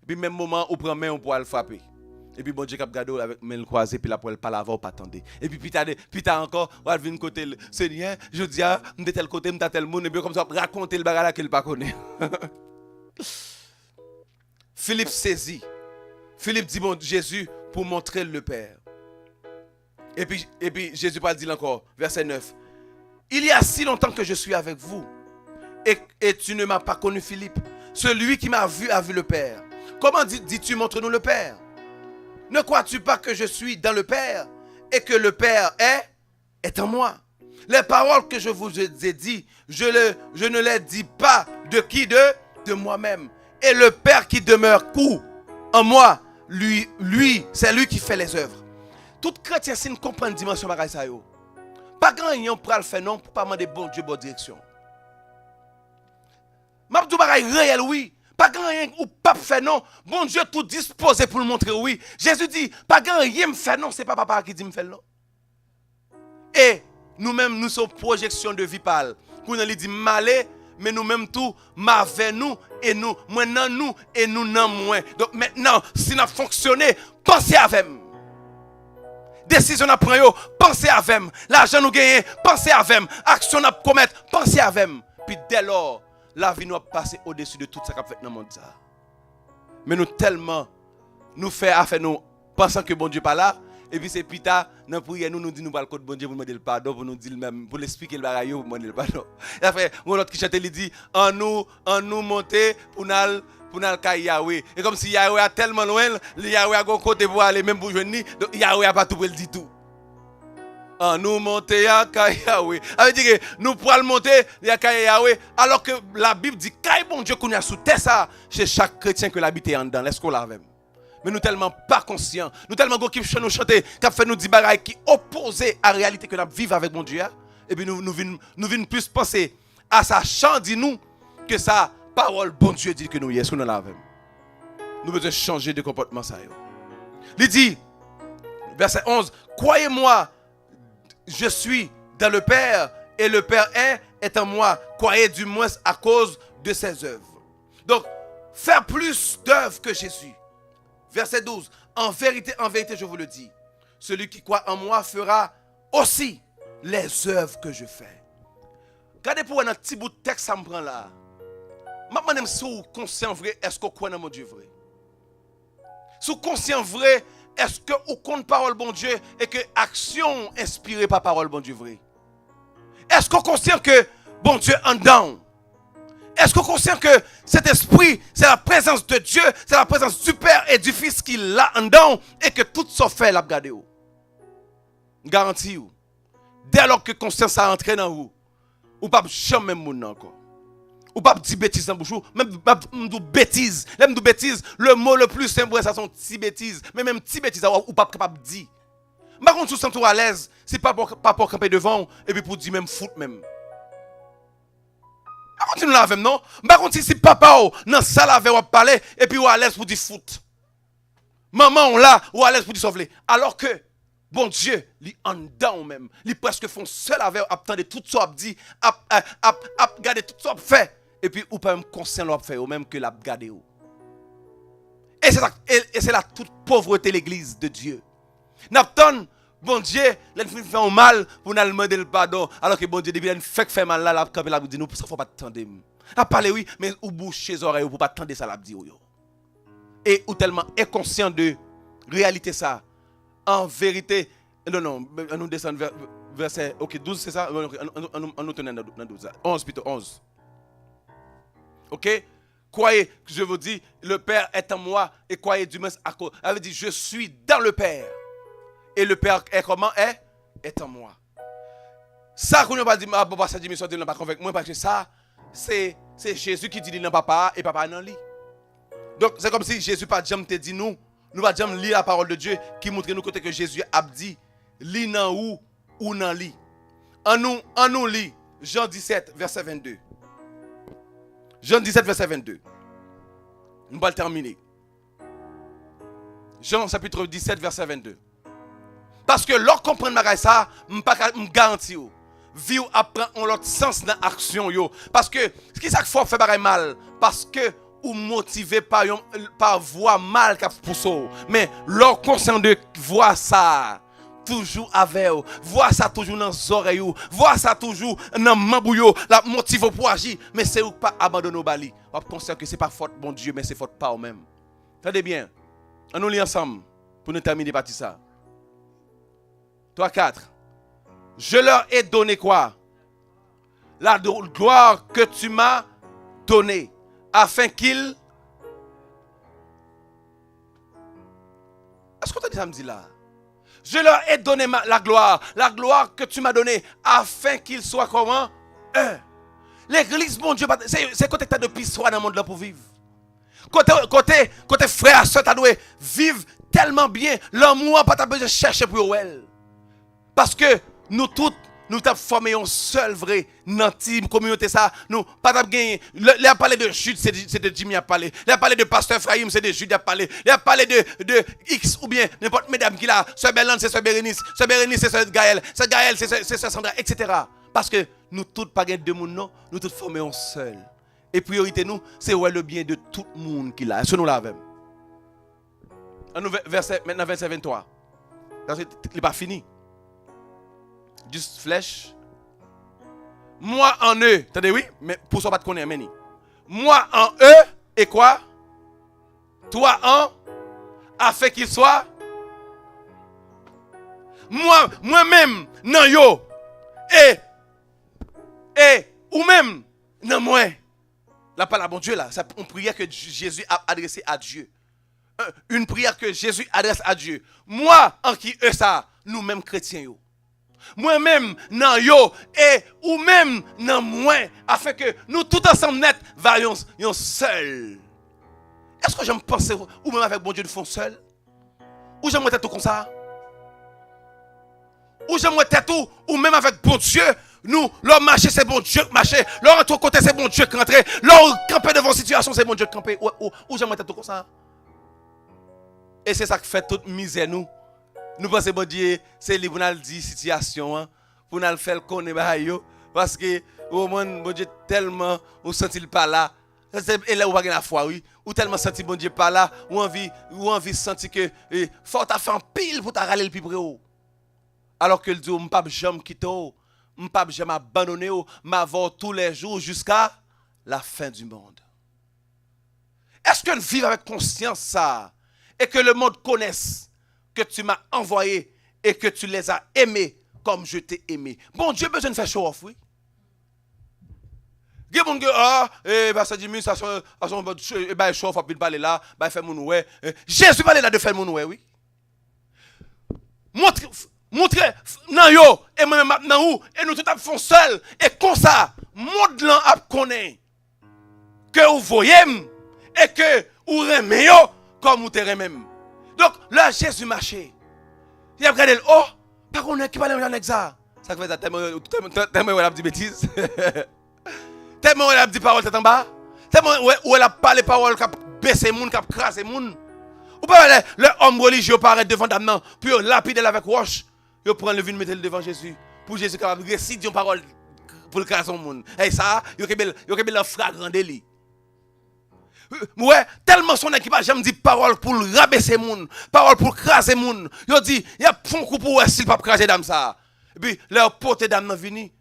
puis même moment où prend main on pourra le frapper et puis bon Dieu cap gado avec main croisée puis la pour pas avant pas attendre et puis t'as encore on va venir côté Seigneur je dis de tel côté m'ta tel monde et puis comme ça raconter le bagage là qu'il pas connaît. Philippe saisit. Philippe dit bon Jésus pour montrer le Père. Et puis Jésus parle dit encore verset 9. Il y a si longtemps que je suis avec vous et tu ne m'as pas connu Philippe. Celui qui m'a vu a vu le Père. Comment dis-tu montre-nous le Père? Ne crois-tu pas que je suis dans le Père et que le Père est en moi? Les paroles que je vous ai dites, je ne les dis pas de qui? De moi-même. Et le Père qui demeure en moi, lui, c'est lui qui fait les œuvres. Tout chrétien, si nous comprenons la dimension de ça, pas grand yon pour le faire non pour pas demander bon Dieu bonne direction. Mabdou bagay réel oui, pas grand rien ou pas faire non, bon Dieu tout disposé pour le montrer oui. Jésus dit pas grand rien me faire non, c'est pas papa qui dit me faire non. Et nous-mêmes nous sommes projection de vie pâle. Pour nous dit malé mais nous-mêmes tout m'avait nous et nous maintenant nous et nous non moins. Donc maintenant si nous fonctionné, pensez avec moi. Décision à prendre, pensez avec moi. L'argent nous gagner, pensez avec moi. Action à commettre, pensez avec moi. Puis dès lors, la vie nous a passé au-dessus de tout ça qu'a fait dans le monde ça. Mais nous tellement nous fait affaire nous pensant que bon Dieu pas là. Et puis c'est plus tard, dans la prière, nous disons nous parlons de bon Dieu pour demander le pardon, pour nous dire le même, pour l'expliquer le bagaille, pour demander le pardon. Et après, l'autre qui chante, il dit, en nous monter pour nous pour nous aller Yahweh. Et comme si Yahweh est tellement loin, Yahweh a un côté pour aller même pour joindre, donc Yahweh n'a pas tout pour le dire tout. Nous monter à Yahweh. Ça veut dire que nous pourrons monter à Yahweh alors que la Bible dit que bon Dieu qu'on a sous terre ça, chez chaque chrétien que l'habite en dedans. Laisse qu'on l'avait. Mais nous tellement pas conscients, nous tellement qui nous chanter, qui fait nous dire bagaille qui opposé à la réalité que nous vivons avec mon Dieu. Et puis nous venons plus penser à sa chant dit nous que sa parole bon Dieu dit que nous y est, ce que nous l'avons. Nous devons changer de comportement ça. Il dit verset 11, croyez-moi, je suis dans le Père et le Père est en moi. Croyez du moins à cause de ses œuvres. Donc, faire plus d'œuvres que Jésus. Verset 12. En vérité, je vous le dis, celui qui croit en moi fera aussi les œuvres que je fais. Regardez pour un petit bout de texte, ça me prend là. Maintenant, si vous êtes conscient vrai, est-ce que vous croyez dans mon Dieu vrai? Si vous êtes conscient vrai, est-ce que vous comptez parole bon Dieu et que action inspirée par parole bon Dieu vrai? Est-ce que vous conscient que bon Dieu en dedans? Est-ce que vous conscient que cet esprit, c'est la présence de Dieu, c'est la présence du Père et du Fils qui l'a en dedans et que tout ça fait l'a regarder vous? Garantie vous. Dès lors que conscience a entré dans vous, ou pas jamais moun encore. Ou pas dire bêtise dans bouche, même bêtise. Même bêtise, le mot le plus simple ça sont petite bêtise, mais même petite bêtise ou pas capable de dire. Par contre, vous sentez à l'aise, c'est pas pour camper devant et puis pour dire même foot même. Par contre, nous l'avons non. Par contre, si papa dans salle avec ou parler et puis ou à l'aise pour dire foot. Maman on là ou à l'aise pour dire sauver. Alors que bon Dieu, li en dedans même, li presque font seul avec attendre tout ça dit, garder tout ça fait et puis ou pas même conscient l'a fait ou même que l'a garder ou. Et c'est ça et c'est la toute pauvreté l'église de Dieu. N'attend bon Dieu, l'en fait un mal pour nous demander le pardon alors que bon Dieu depuis fait mal là la camper la dit nous ça faut pas attendre. A parler oui, mais ou bouche les oreilles pour pas attendre ça l'a dit yo. Et ou tellement inconscient de réalité ça. En vérité, non, on descend verset, ok, 12, c'est ça? On nous tenait dans 12, 11 plutôt, 11. Ok? Croyez, je vous dis, le Père est en moi et croyez du moins à cause. Elle veut dire, je suis dans le Père. Et le Père est comment? Est en moi. Ça, qu'on n'a pas dit, ah, bon, ça dit, mais ça dit, pas convaincu moi, parce que ça, c'est Jésus qui dit, non, papa, et papa, non, lit. Donc, c'est comme si Jésus, pas jamais te dit, nous va jamais lire la parole de Dieu qui montre nous côté que Jésus a dit lit nan ou nan li. En nous lit Jean 17 verset 22. Jean 17 verset 22. Nous allons terminer. Jean chapitre 17 verset 22. Parce que lorsqu'on comprend ça, me garantis vie apprend en l'autre sens dans l'action yo. Parce que ce qui ça faut faire bagaille mal parce que ou motivé par voix mal qu'a poussé mais leur conscient de voir ça toujours avec eux, voir ça toujours dans les oreilles, voir ça toujours dans mambouyo, la motive pour agir, mais c'est ou pas abandonner au bali. On conscient que c'est pas faute bon Dieu mais c'est faute pas eux même. Attendez bien. On nous lit ensemble pour nous terminer partie ça. 3 4. Je leur ai donné quoi? La gloire que tu m'as donnée. Afin qu'il... Est-ce que tu as dit samedi là? Je leur ai donné la gloire que tu m'as donnée, afin qu'il soit comment? L'église, mon Dieu, c'est côté que tu as de pissoir dans le monde là pour vivre. Côté frère, soeur, tu dois vivre tellement bien, l'amour, pas besoin de chercher pour elle. Parce que nous tous, nous t'avons formé un seul vrai nanti communauté ça nous pas t'avons gagné il a parlé de Jude c'est de Jimmy a parlé il a parlé de pasteur Ephraim c'est de Jude a parlé il a parlé de X ou bien n'importe mesdames qui là sœur Berlande c'est sœur Bérénice c'est sœur Gaël c'est sœur Sandra etc. parce que nous tous pas gagné deux monde non nous tous formés un seul et priorité nous c'est ouais le bien de tout le monde qui là est-ce que nous l'avons verset maintenant verset 23 parce que il n'est pas fini. Juste flèche. Moi en eux. Attendez, oui, mais pour ça, pas de connaître. Moi en eux, et quoi? Toi en, afin qu'il soit. Moi-même, non yo. Et, ou même, non moi. La parole bon Dieu là, c'est une prière que Jésus a adressée à Dieu. Une prière que Jésus adresse à Dieu. Moi, en qui eux ça, nous-mêmes chrétiens yo. Moi-même, nan yo, et ou même nan moi, afin que nous tout ensemble net, varions seul. Est-ce que j'aime penser, ou même avec bon Dieu, nous font seul? Ou j'aime être tout comme ça? Ou j'aime être tout, ou même avec bon Dieu, nous, leur marcher, c'est bon Dieu qui marcher, leur entre côté, c'est bon Dieu qui rentrer, leur camper devant situation, c'est bon Dieu qui camper. Ou j'aime être tout comme ça? Et c'est ça qui fait toute misère nous. Nous pensons bon Dieu, c'est lui pour nous dire situation, pour nous faire connaître parce que au moins bon Dieu tellement on sentit pas là. Et là, on va gagner la foi, oui. Ou tellement senti bon Dieu pas là, ou envie sentir que faut ta faire pile pour ta râler le plus près. Alors que le Dieu, m'pas jamais quitter, m'pas jamais abandonner, m'avoir tous les jours jusqu'à la fin du monde. Est-ce que nous vivons avec conscience ça et que le monde connaisse que tu m'as envoyé et que tu les as aimés comme je t'ai aimé? Bon Dieu besoin de faire show off, oui. Il y a des gens qui ça dit, ça son show off, il parle là, il fait mon ouais. Jésus parle là de faire mon ouais, oui. Montre, non yo, et moi-même maintenant où, et nous tout font seul, et comme ça, monde là a connaît que vous voyez, et que vous aimez yo, comme vous t'aimez même. Donc, là, Jésus marchait. Il a regardé le haut, par contre, qui parle de ça. Ça fait ça, tellement il a dit bêtises. Tellement il a dit parole en bas. Tellement où elle a parlé parole qui a baissé moun, qui a crasé moun. Ou pas le homme religieux paraît devant dame, puis lapide avec roche. Il prend le vin, mettre le devant Jésus. Pour Jésus capable de réciter une parole pour le craser moun. Et ça, il y a un flagrant délit. Ouais, tellement son équipage, j'aime dire parole pour rabaisser moun, parole pour craser moun. Il dit, il y a un coup pour s'il pas craser dame ça. Et puis leur pote dame vini.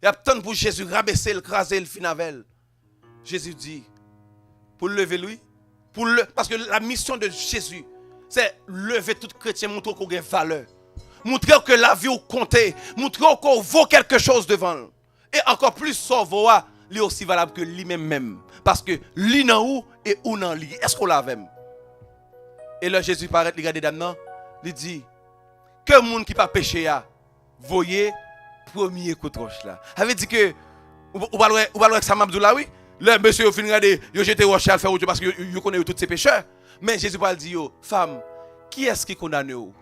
Il y a tant pour Jésus rabaisser, le craser, le finavel. Jésus dit, pour lever lui, parce que la mission de Jésus, c'est lever tout chrétien, montrer qu'on a valeur. Montrer que la vie au compté, montrer qu'on vaut quelque chose devant lui. Et encore plus, son vaut, lui aussi valable que lui-même. Parce que lui nan ou et ou nan lui. Est-ce qu'on l'a même? Et là, Jésus paraît, il regarde dame, il dit, que monde qui pas péché, voyez, premier coup de roche là. Ça veut dire que, ou pas ça m'abdou là, oui? Le monsieur, au fin regardez, il jette roche à faire autre parce que il connaît tous ses pécheurs. Mais Jésus parle dit, femme, qui est-ce qui condamne vous?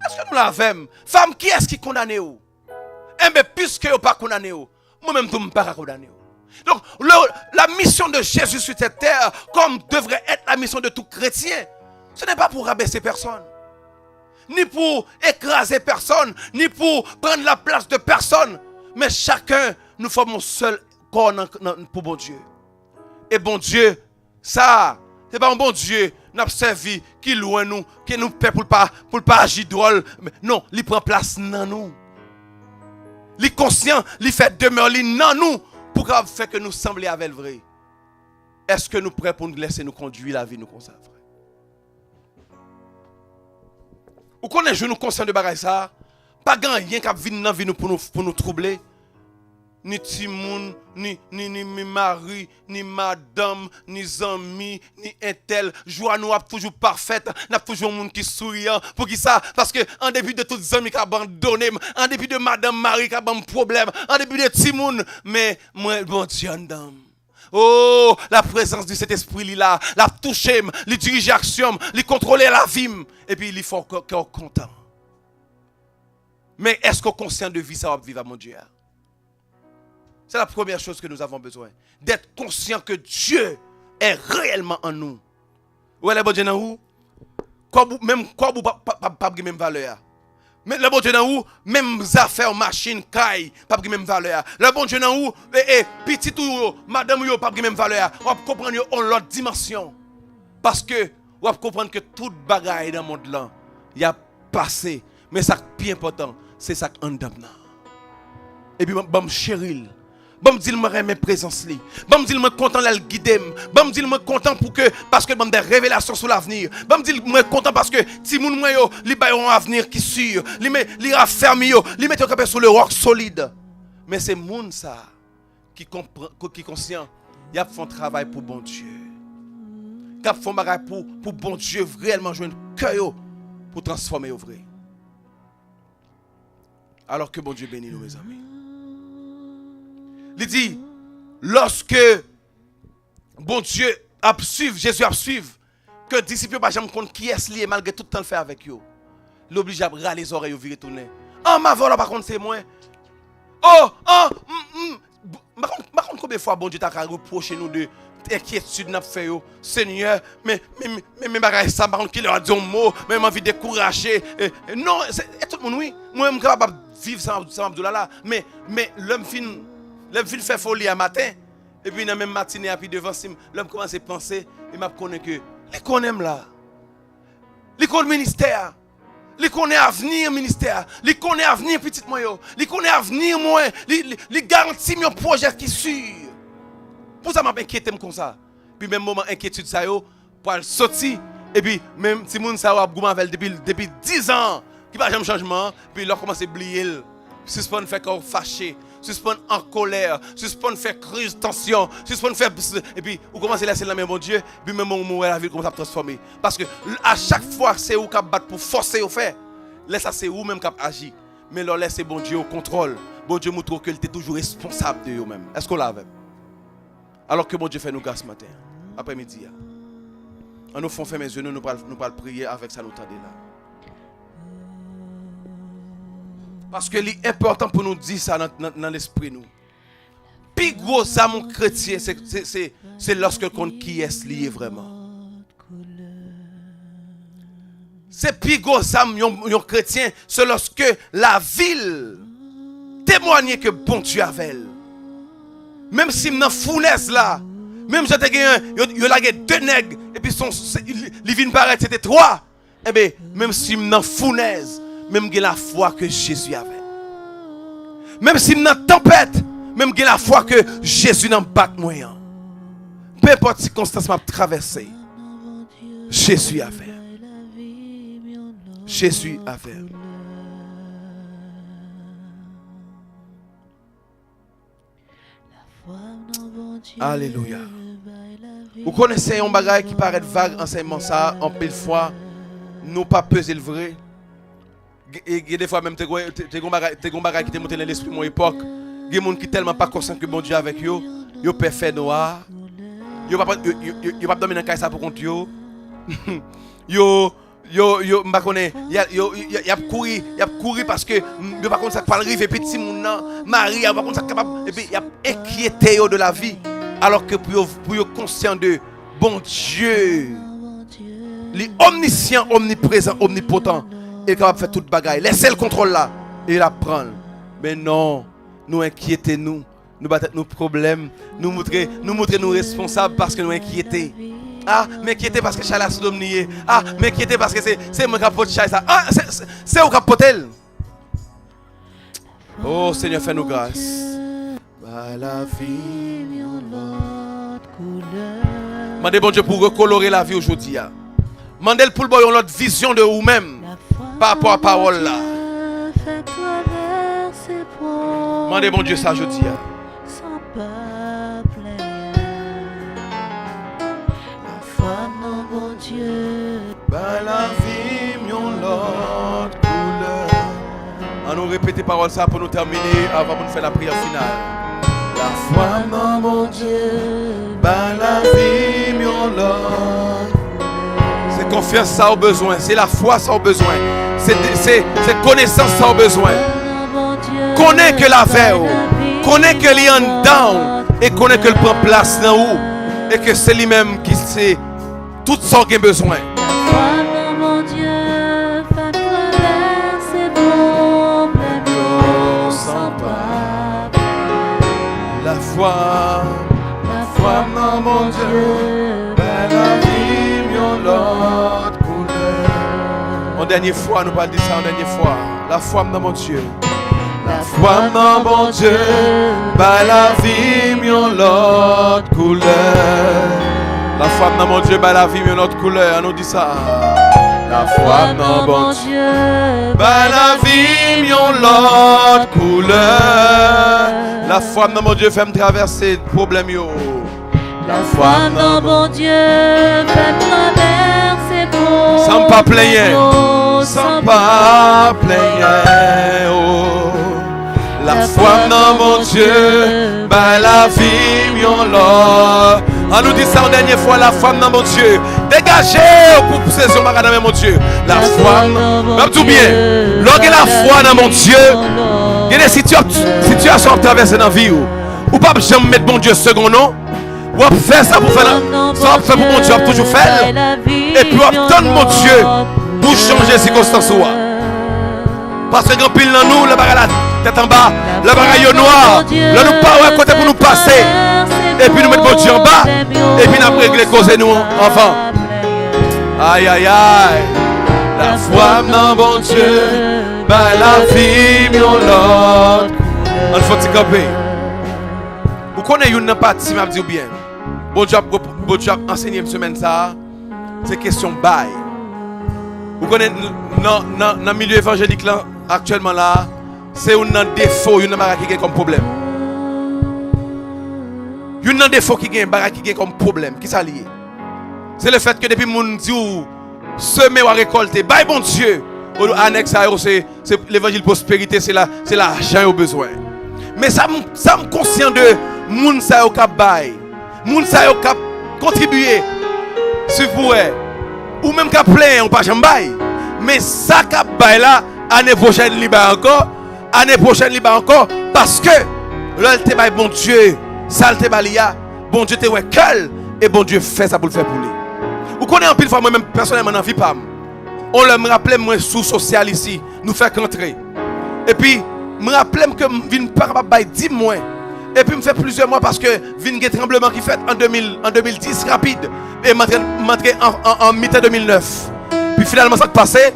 Est-ce que nous l'avons? Femme, qui est-ce qui condamne vous? Eh bien, puisque vous pas condamné vous, moi-même, je ne peux pas condamner vous. Donc, la mission de Jésus sur cette terre, comme devrait être la mission de tout chrétien, ce n'est pas pour rabaisser personne, ni pour écraser personne, ni pour prendre la place de personne, mais chacun, nous formons seul corps pour bon Dieu. Et bon Dieu, ça, c'est pas un bon Dieu, nous avons servi, qui loin nous, qui nous paie pour pas agir drôle. Non, il prend place dans nous. Il est conscient, il fait demeure dans nous, pour faire que nous semblions avec le vrai. Est-ce que nous sommes prêts pour nous laisser nous conduire la vie nous consacrer? Ou qu'on est nous conscient de bagaille ça, pas rien qui vient dans la vie pour nous troubler. Ni Timoun, ni mari, ni madame, ni amis, ni un tel. Joie nous a toujours parfaite, n'a toujours un monde qui souriant. Pour qui ça? Parce que en début de tous les amis qui abandonné, en début de madame Marie qui a un problème, en début de Timoun, mais moi, bon Dieu, dame. Oh, la présence de cet esprit là, la toucher, lui diriger l'action, lui contrôler la vie, et puis il faut qu'on soit content. Mais est-ce qu'on est conscient de vie ça va vivre à mon Dieu? C'est la première chose que nous avons besoin. D'être conscient que Dieu est réellement en nous. Où est le bon Dieu dans où? Même quoi vous pas même valeur. Mais le bon Dieu dans où? Même affaires, machine, caille, pas même valeur. Le bon Dieu dans où? Petit ou madame ou pas même valeur. On va comprendre en l'autre dimension. Parce que on va comprendre que toute bagaille dans le monde là, il y a passé. Mais ça qui est important, c'est ça qui est en dedans. Et puis, bon chérie. Bon me dit me remet présence li. Bon me dit me content la guider. Bon me dit me content pour que parce que bon des révélations sur l'avenir. Bon me dit me content parce que ti moun moi yo li bay un avenir qui sûr. Li raffermi yo, li mette capé sur le roc solide. Mais c'est moun ça qui conscient, y a fait un travail pour bon Dieu. Qui a fait un bagage pour bon Dieu réellement jouer un cœur pour transformer au vrai. Alors que bon Dieu bénit nous, mes amis. Il dit, lorsque bon Dieu a suivi, Jésus a suivi, que les disciples pas jamais compte qui est lié malgré tout le temps le fait avec eux. L'oblige à râler les oreilles, virer tourner. Ah, ma voix, par contre, c'est moi. Par contre, combien de fois bon Dieu t'a reproché nous de inquiétude n'a fait Seigneur, mais bagaille ça par contre qu'il a dit un mot, mais envie de décourager. Non, c'est tout le monde oui. Moi même capable vivre sans Abdoula là, mais l'homme fin fait folie à matin et puis dans même matinée puis devant l'homme commence à penser, il m'a connaît que il connaît là. Il connaît ministère. Il connaît avenir ministère, il connaît avenir petit moi yo, il connaît avenir moi, il garantit mon projet qui sûr. Pour ça m'a inquiété comme ça. Puis même moment inquiétude ça yo pour sortir et puis même si moun ça a gouvernement depuis 10 ans qui pas jamais changement, puis il a commencé à oublier, suspend fait qu'on fâché, suspend en colère, suspend fait crise tension, suspend fait et puis vous commencez à laisser la main bon Dieu, puis même moment la vie commence à transformer parce que à chaque fois c'est vous qui battre pour forcer au faire. Laisse ça c'est vous même qui agit. Mais leur laisse bon Dieu au contrôle. Bon Dieu montre qu'il était toujours responsable de vous-même. Est-ce qu'on l'a avec? Alors que bon Dieu fait nous grâce ce matin, après-midi. En nous font fermer mes yeux, nous allons prier avec ça nous tendez là. Parce que l'important pour nous dire ça dans l'esprit nous. Plus gros ça mon chrétien, c'est lorsque le compte qui est lié vraiment. C'est plus gros ça mon chrétien, c'est lorsque la ville témoigne que bon Dieu avait. Même si dans fournaise là, même si il y a deux nègres et puis les vignes paraissent c'était trois. Eh bien, même si dans fournaise, même j'ai la foi que Jésus avait. Même si dans tempête, même j'ai la foi que Jésus n'a pas moyen. Peu importe les circonstances m'a traversé, Jésus avait. Jésus avait. Alléluia. Vous connaissez un bagage qui paraît vague enseignement ça en pile fois nous pas peser le vrai. Et des fois même t'es gon bagage qui te monté dans l'esprit mon époque. Il y a des gens qui tellement pas conscient que bon Dieu avec eux, yo peut faire noir. Yo pas dormir dans caille ça pour compte yo. Yo m'pa connait y a courir parce que yo pas connait ça pas arriver petit moun nan Marie pas connait ça capable et puis y a inquiété de la vie alors que pour yo conscient de bon Dieu li omniscient omniprésent omnipotent il est capable de faire toute bagaille laissez le contrôle là et il apprend mais non nous inquiéter nous battre nos problèmes nous montrer nous responsables parce que nous inquiéter. Ah, mais qui était parce que Charles a sodomnié. Ah, mais qui était parce que c'est moi qui a porté ça. Ah, c'est où qui a porté. Oh Seigneur, fais-nous grâce. Par la vie, mandez bon Dieu pour recolorer la vie aujourd'hui. Mandez pour le boy une autre vision de vous-même par rapport à la parole là. Mandez bon Dieu ça aujourd'hui. Par la vie, mon l'autre couleur. On nous répète parole ça pour nous terminer avant de faire la prière finale. La foi, mon Dieu, par la vie, mon l'autre. C'est confiance ça au besoin, c'est la foi ça au besoin, c'est connaissance ça au besoin. Connais que la veille, connais que l'y en dedans et connais que le prend place dans où et que c'est lui-même qui sait tout ce qu'il a besoin. Mon Dieu, fais traverser vos problèmes sans pas. La foi, non mon Dieu, la vie, mon l'autre couleur. En dernière fois, nous parlons de ça en dernière fois. La foi, non mon Dieu. La foi, non mon Dieu, la vie, mon l'autre couleur. La foi dans mon Dieu, la vie, une autre couleur. On nous dit ça. La foi dans mon Dieu, la vie, une autre couleur. La foi dans mon Dieu fait me traverser le problème yo. La foi dans mon Dieu fait traverser pour Sans pas plaigner. Sans pas plaigner. Oh. La foi dans mon Dieu, bah la vie mion l'or. On nous dit ça en dernière fois, la foi dans mon Dieu. Dégagez pour saison dans mon Dieu. La foi, même tout bien. Lorsque la foi dans mon Dieu, il y a des situations à traverser dans la vie. Ou pas jamais mettre mon Dieu second nom. Ou faire ça pour faire ça pour mon Dieu, toujours faire. Et puis attendre mon Dieu pour changer les circonstances. Parce que grand pile dans nous, le bagaille la tête en bas, le bagaille noir, là nous pas à côté pour nous passer. Et puis nous mettre mon Dieu en bas. Et puis nous régler causer nous enfants. Aïe aïe aïe. La foi dans mon Dieu, bah la vie mon l'autre. On faut t'y camper. Vous connaissez une partie, m'a dit bien. Bon job enseigné une semaine ça. C'est question bail. Vous connaissez dans le milieu évangélique là, actuellement là, c'est un défaut, une barrière qui a comme problème. Une défaut qui a comme problème, qui s'est lié. C'est le fait que depuis mon dit semer ou récolter, bail bon Dieu. Annexe c'est l'évangile prospérité, c'est l'argent au besoin. Mais ça me conscient de moun sa yo k'ap bail. Moun sa yo k'ap contribuer. Si vous voulez. Ou même k'ap plein, on pas jamais bail. Mais ça k'ap bail là, année prochaine liba encore, année prochaine liba encore parce que là te bail bon Dieu, ça te balia, bon Dieu te ouais quel et bon Dieu fait ça pour le faire pour lui. Vous connaissez en pile fois moi même personnellement dans vie pas. On me rappelait moi sous social ici, nous faire rentrer. Et puis me rappelais que vinn pas capable 10 mois. Et puis me fait plusieurs mois parce que vinn un tremblement qui fait en 2010 rapide et m'entrer en mi-temps 2009. Puis finalement ça qui passé,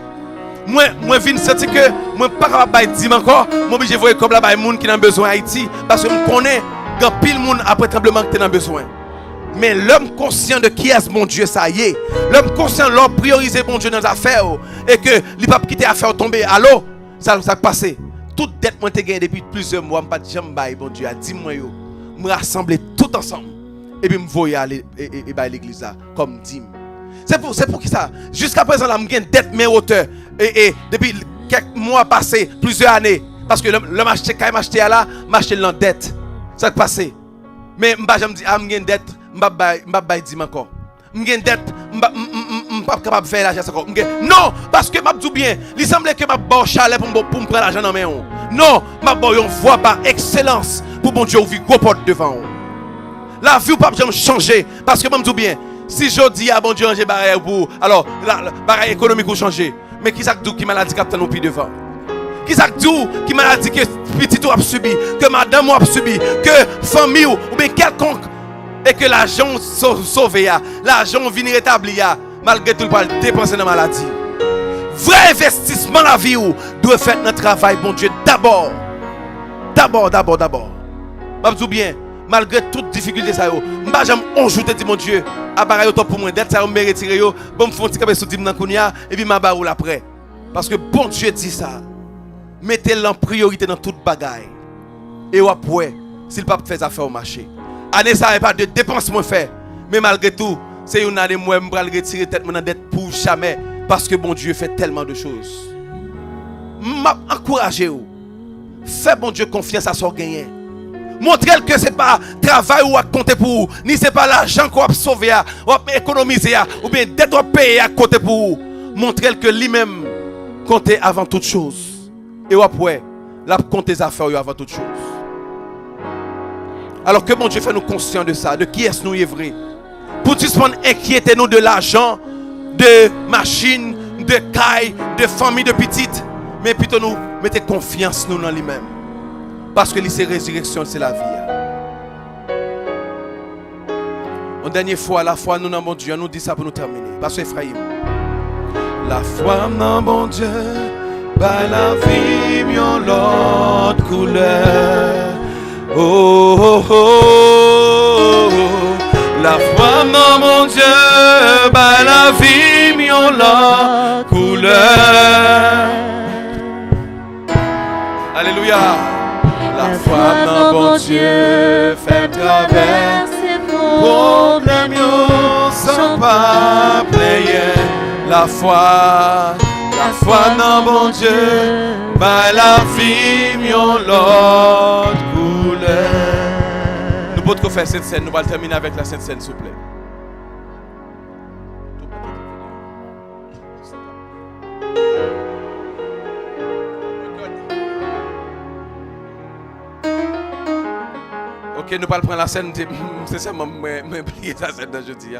moi vinn senti que moi pas capable 10 encore, moi obligé voir comme là bas monde qui a besoin Haïti parce que me connais grand pile monde après tremblement qui a besoin. Mais l'homme conscient de qui est mon Dieu, ça y est. L'homme conscient de prioriser mon Dieu dans les affaires et que il ne peut pas quitter l'affaire tomber. Allô, ça passé. Toute dette moi t'ai gagné depuis plusieurs mois, pas de jambe bail bon Dieu, à 10 mois yo. Me rassembler tout ensemble et puis me voyer aller et bail l'église là comme dîme. C'est pour qui ça? Jusqu'à présent là me gagne dette mais hauteur et depuis quelques mois passés, plusieurs années parce que le marché quand acheté là, marché en dette. Ça qui passé. Mais m'pa jamais dit me gagne dette. M'pa bail dim encore. M'gagne dette, m'pa capable faire l'argent encore. Non, parce que m'a dit bien, il semblait que m'a bon chalet pour me prendre l'argent dans main. Non, m'a bon une voie par excellence pour bon Dieu ouvrir gros porte devant. La vie ou pas jamais changer parce que m'a dit bien, si je dis à bon Dieu ranger barrière pour alors la barrière économique ou changer. Mais qui ça dit qui maladie capte nos pieds devant? Qui ça dit qui maladie que petit tout a subi, que madame a subi, que famille ou bien quelconque et que l'argent sauvé, l'argent vient rétablir, malgré tout, le dépenser dans la maladie. Vrai investissement dans la vie doit faire notre travail, bon Dieu, d'abord. Je dis bien, malgré toute difficulté, ça, je ne jamais ajouter, dit mon Dieu, à barrer pour moi, d'être ça, je me retirer, je me fais un petit peu sous et puis je me après. Parce que bon Dieu dit ça. Mettez-le en priorité dans toute bagaille. Et après, s'il ne peut pas faire affaire au marché. Année ça n'est pas de dépenses moins fait. Mais malgré tout, c'est une année moi je vais retirer tête dans dette pour jamais parce que bon Dieu fait tellement de choses. Encouragez vous. Faites bon Dieu confiance à son gagner. Montrez que ce n'est pas travail ou à compter pour vous, ni ce n'est pas l'argent qu'on a sauvé ou a économisé ou bien dette ou payer à compter pour vous. Montrez que lui-même compte avant toute chose. Et après, la compte des affaires avant toute chose. Alors que mon Dieu fait nous conscients de ça, de qui est-ce nous est vrai. Pour suspendre, inquiétez-nous de l'argent, de machines, de cailles, de familles, de petites. Mais plutôt nous mettez confiance nous dans lui-même. Parce que c'est résurrection, c'est la vie. Une dernière fois, la foi nous dans mon Dieu, nous dit ça pour nous terminer. Parce que Ephraim. La foi dans mon Dieu, par la vie, mieux l'autre couleur. Oh, oh, oh, oh, la foi dans mon Dieu, bah la vie, mieux la couleur. Alléluia. La La foi dans bon Dieu fait traverser problème sans pas payer. La foi dans bon Dieu, bah la vie mion l'autre couleur. Nous pouvons faire cette scène, nous allons terminer avec la Sainte Scène, s'il vous plaît. Ok, nous allons prendre la scène, c'est ça, je vais oublier la scène de jeudi.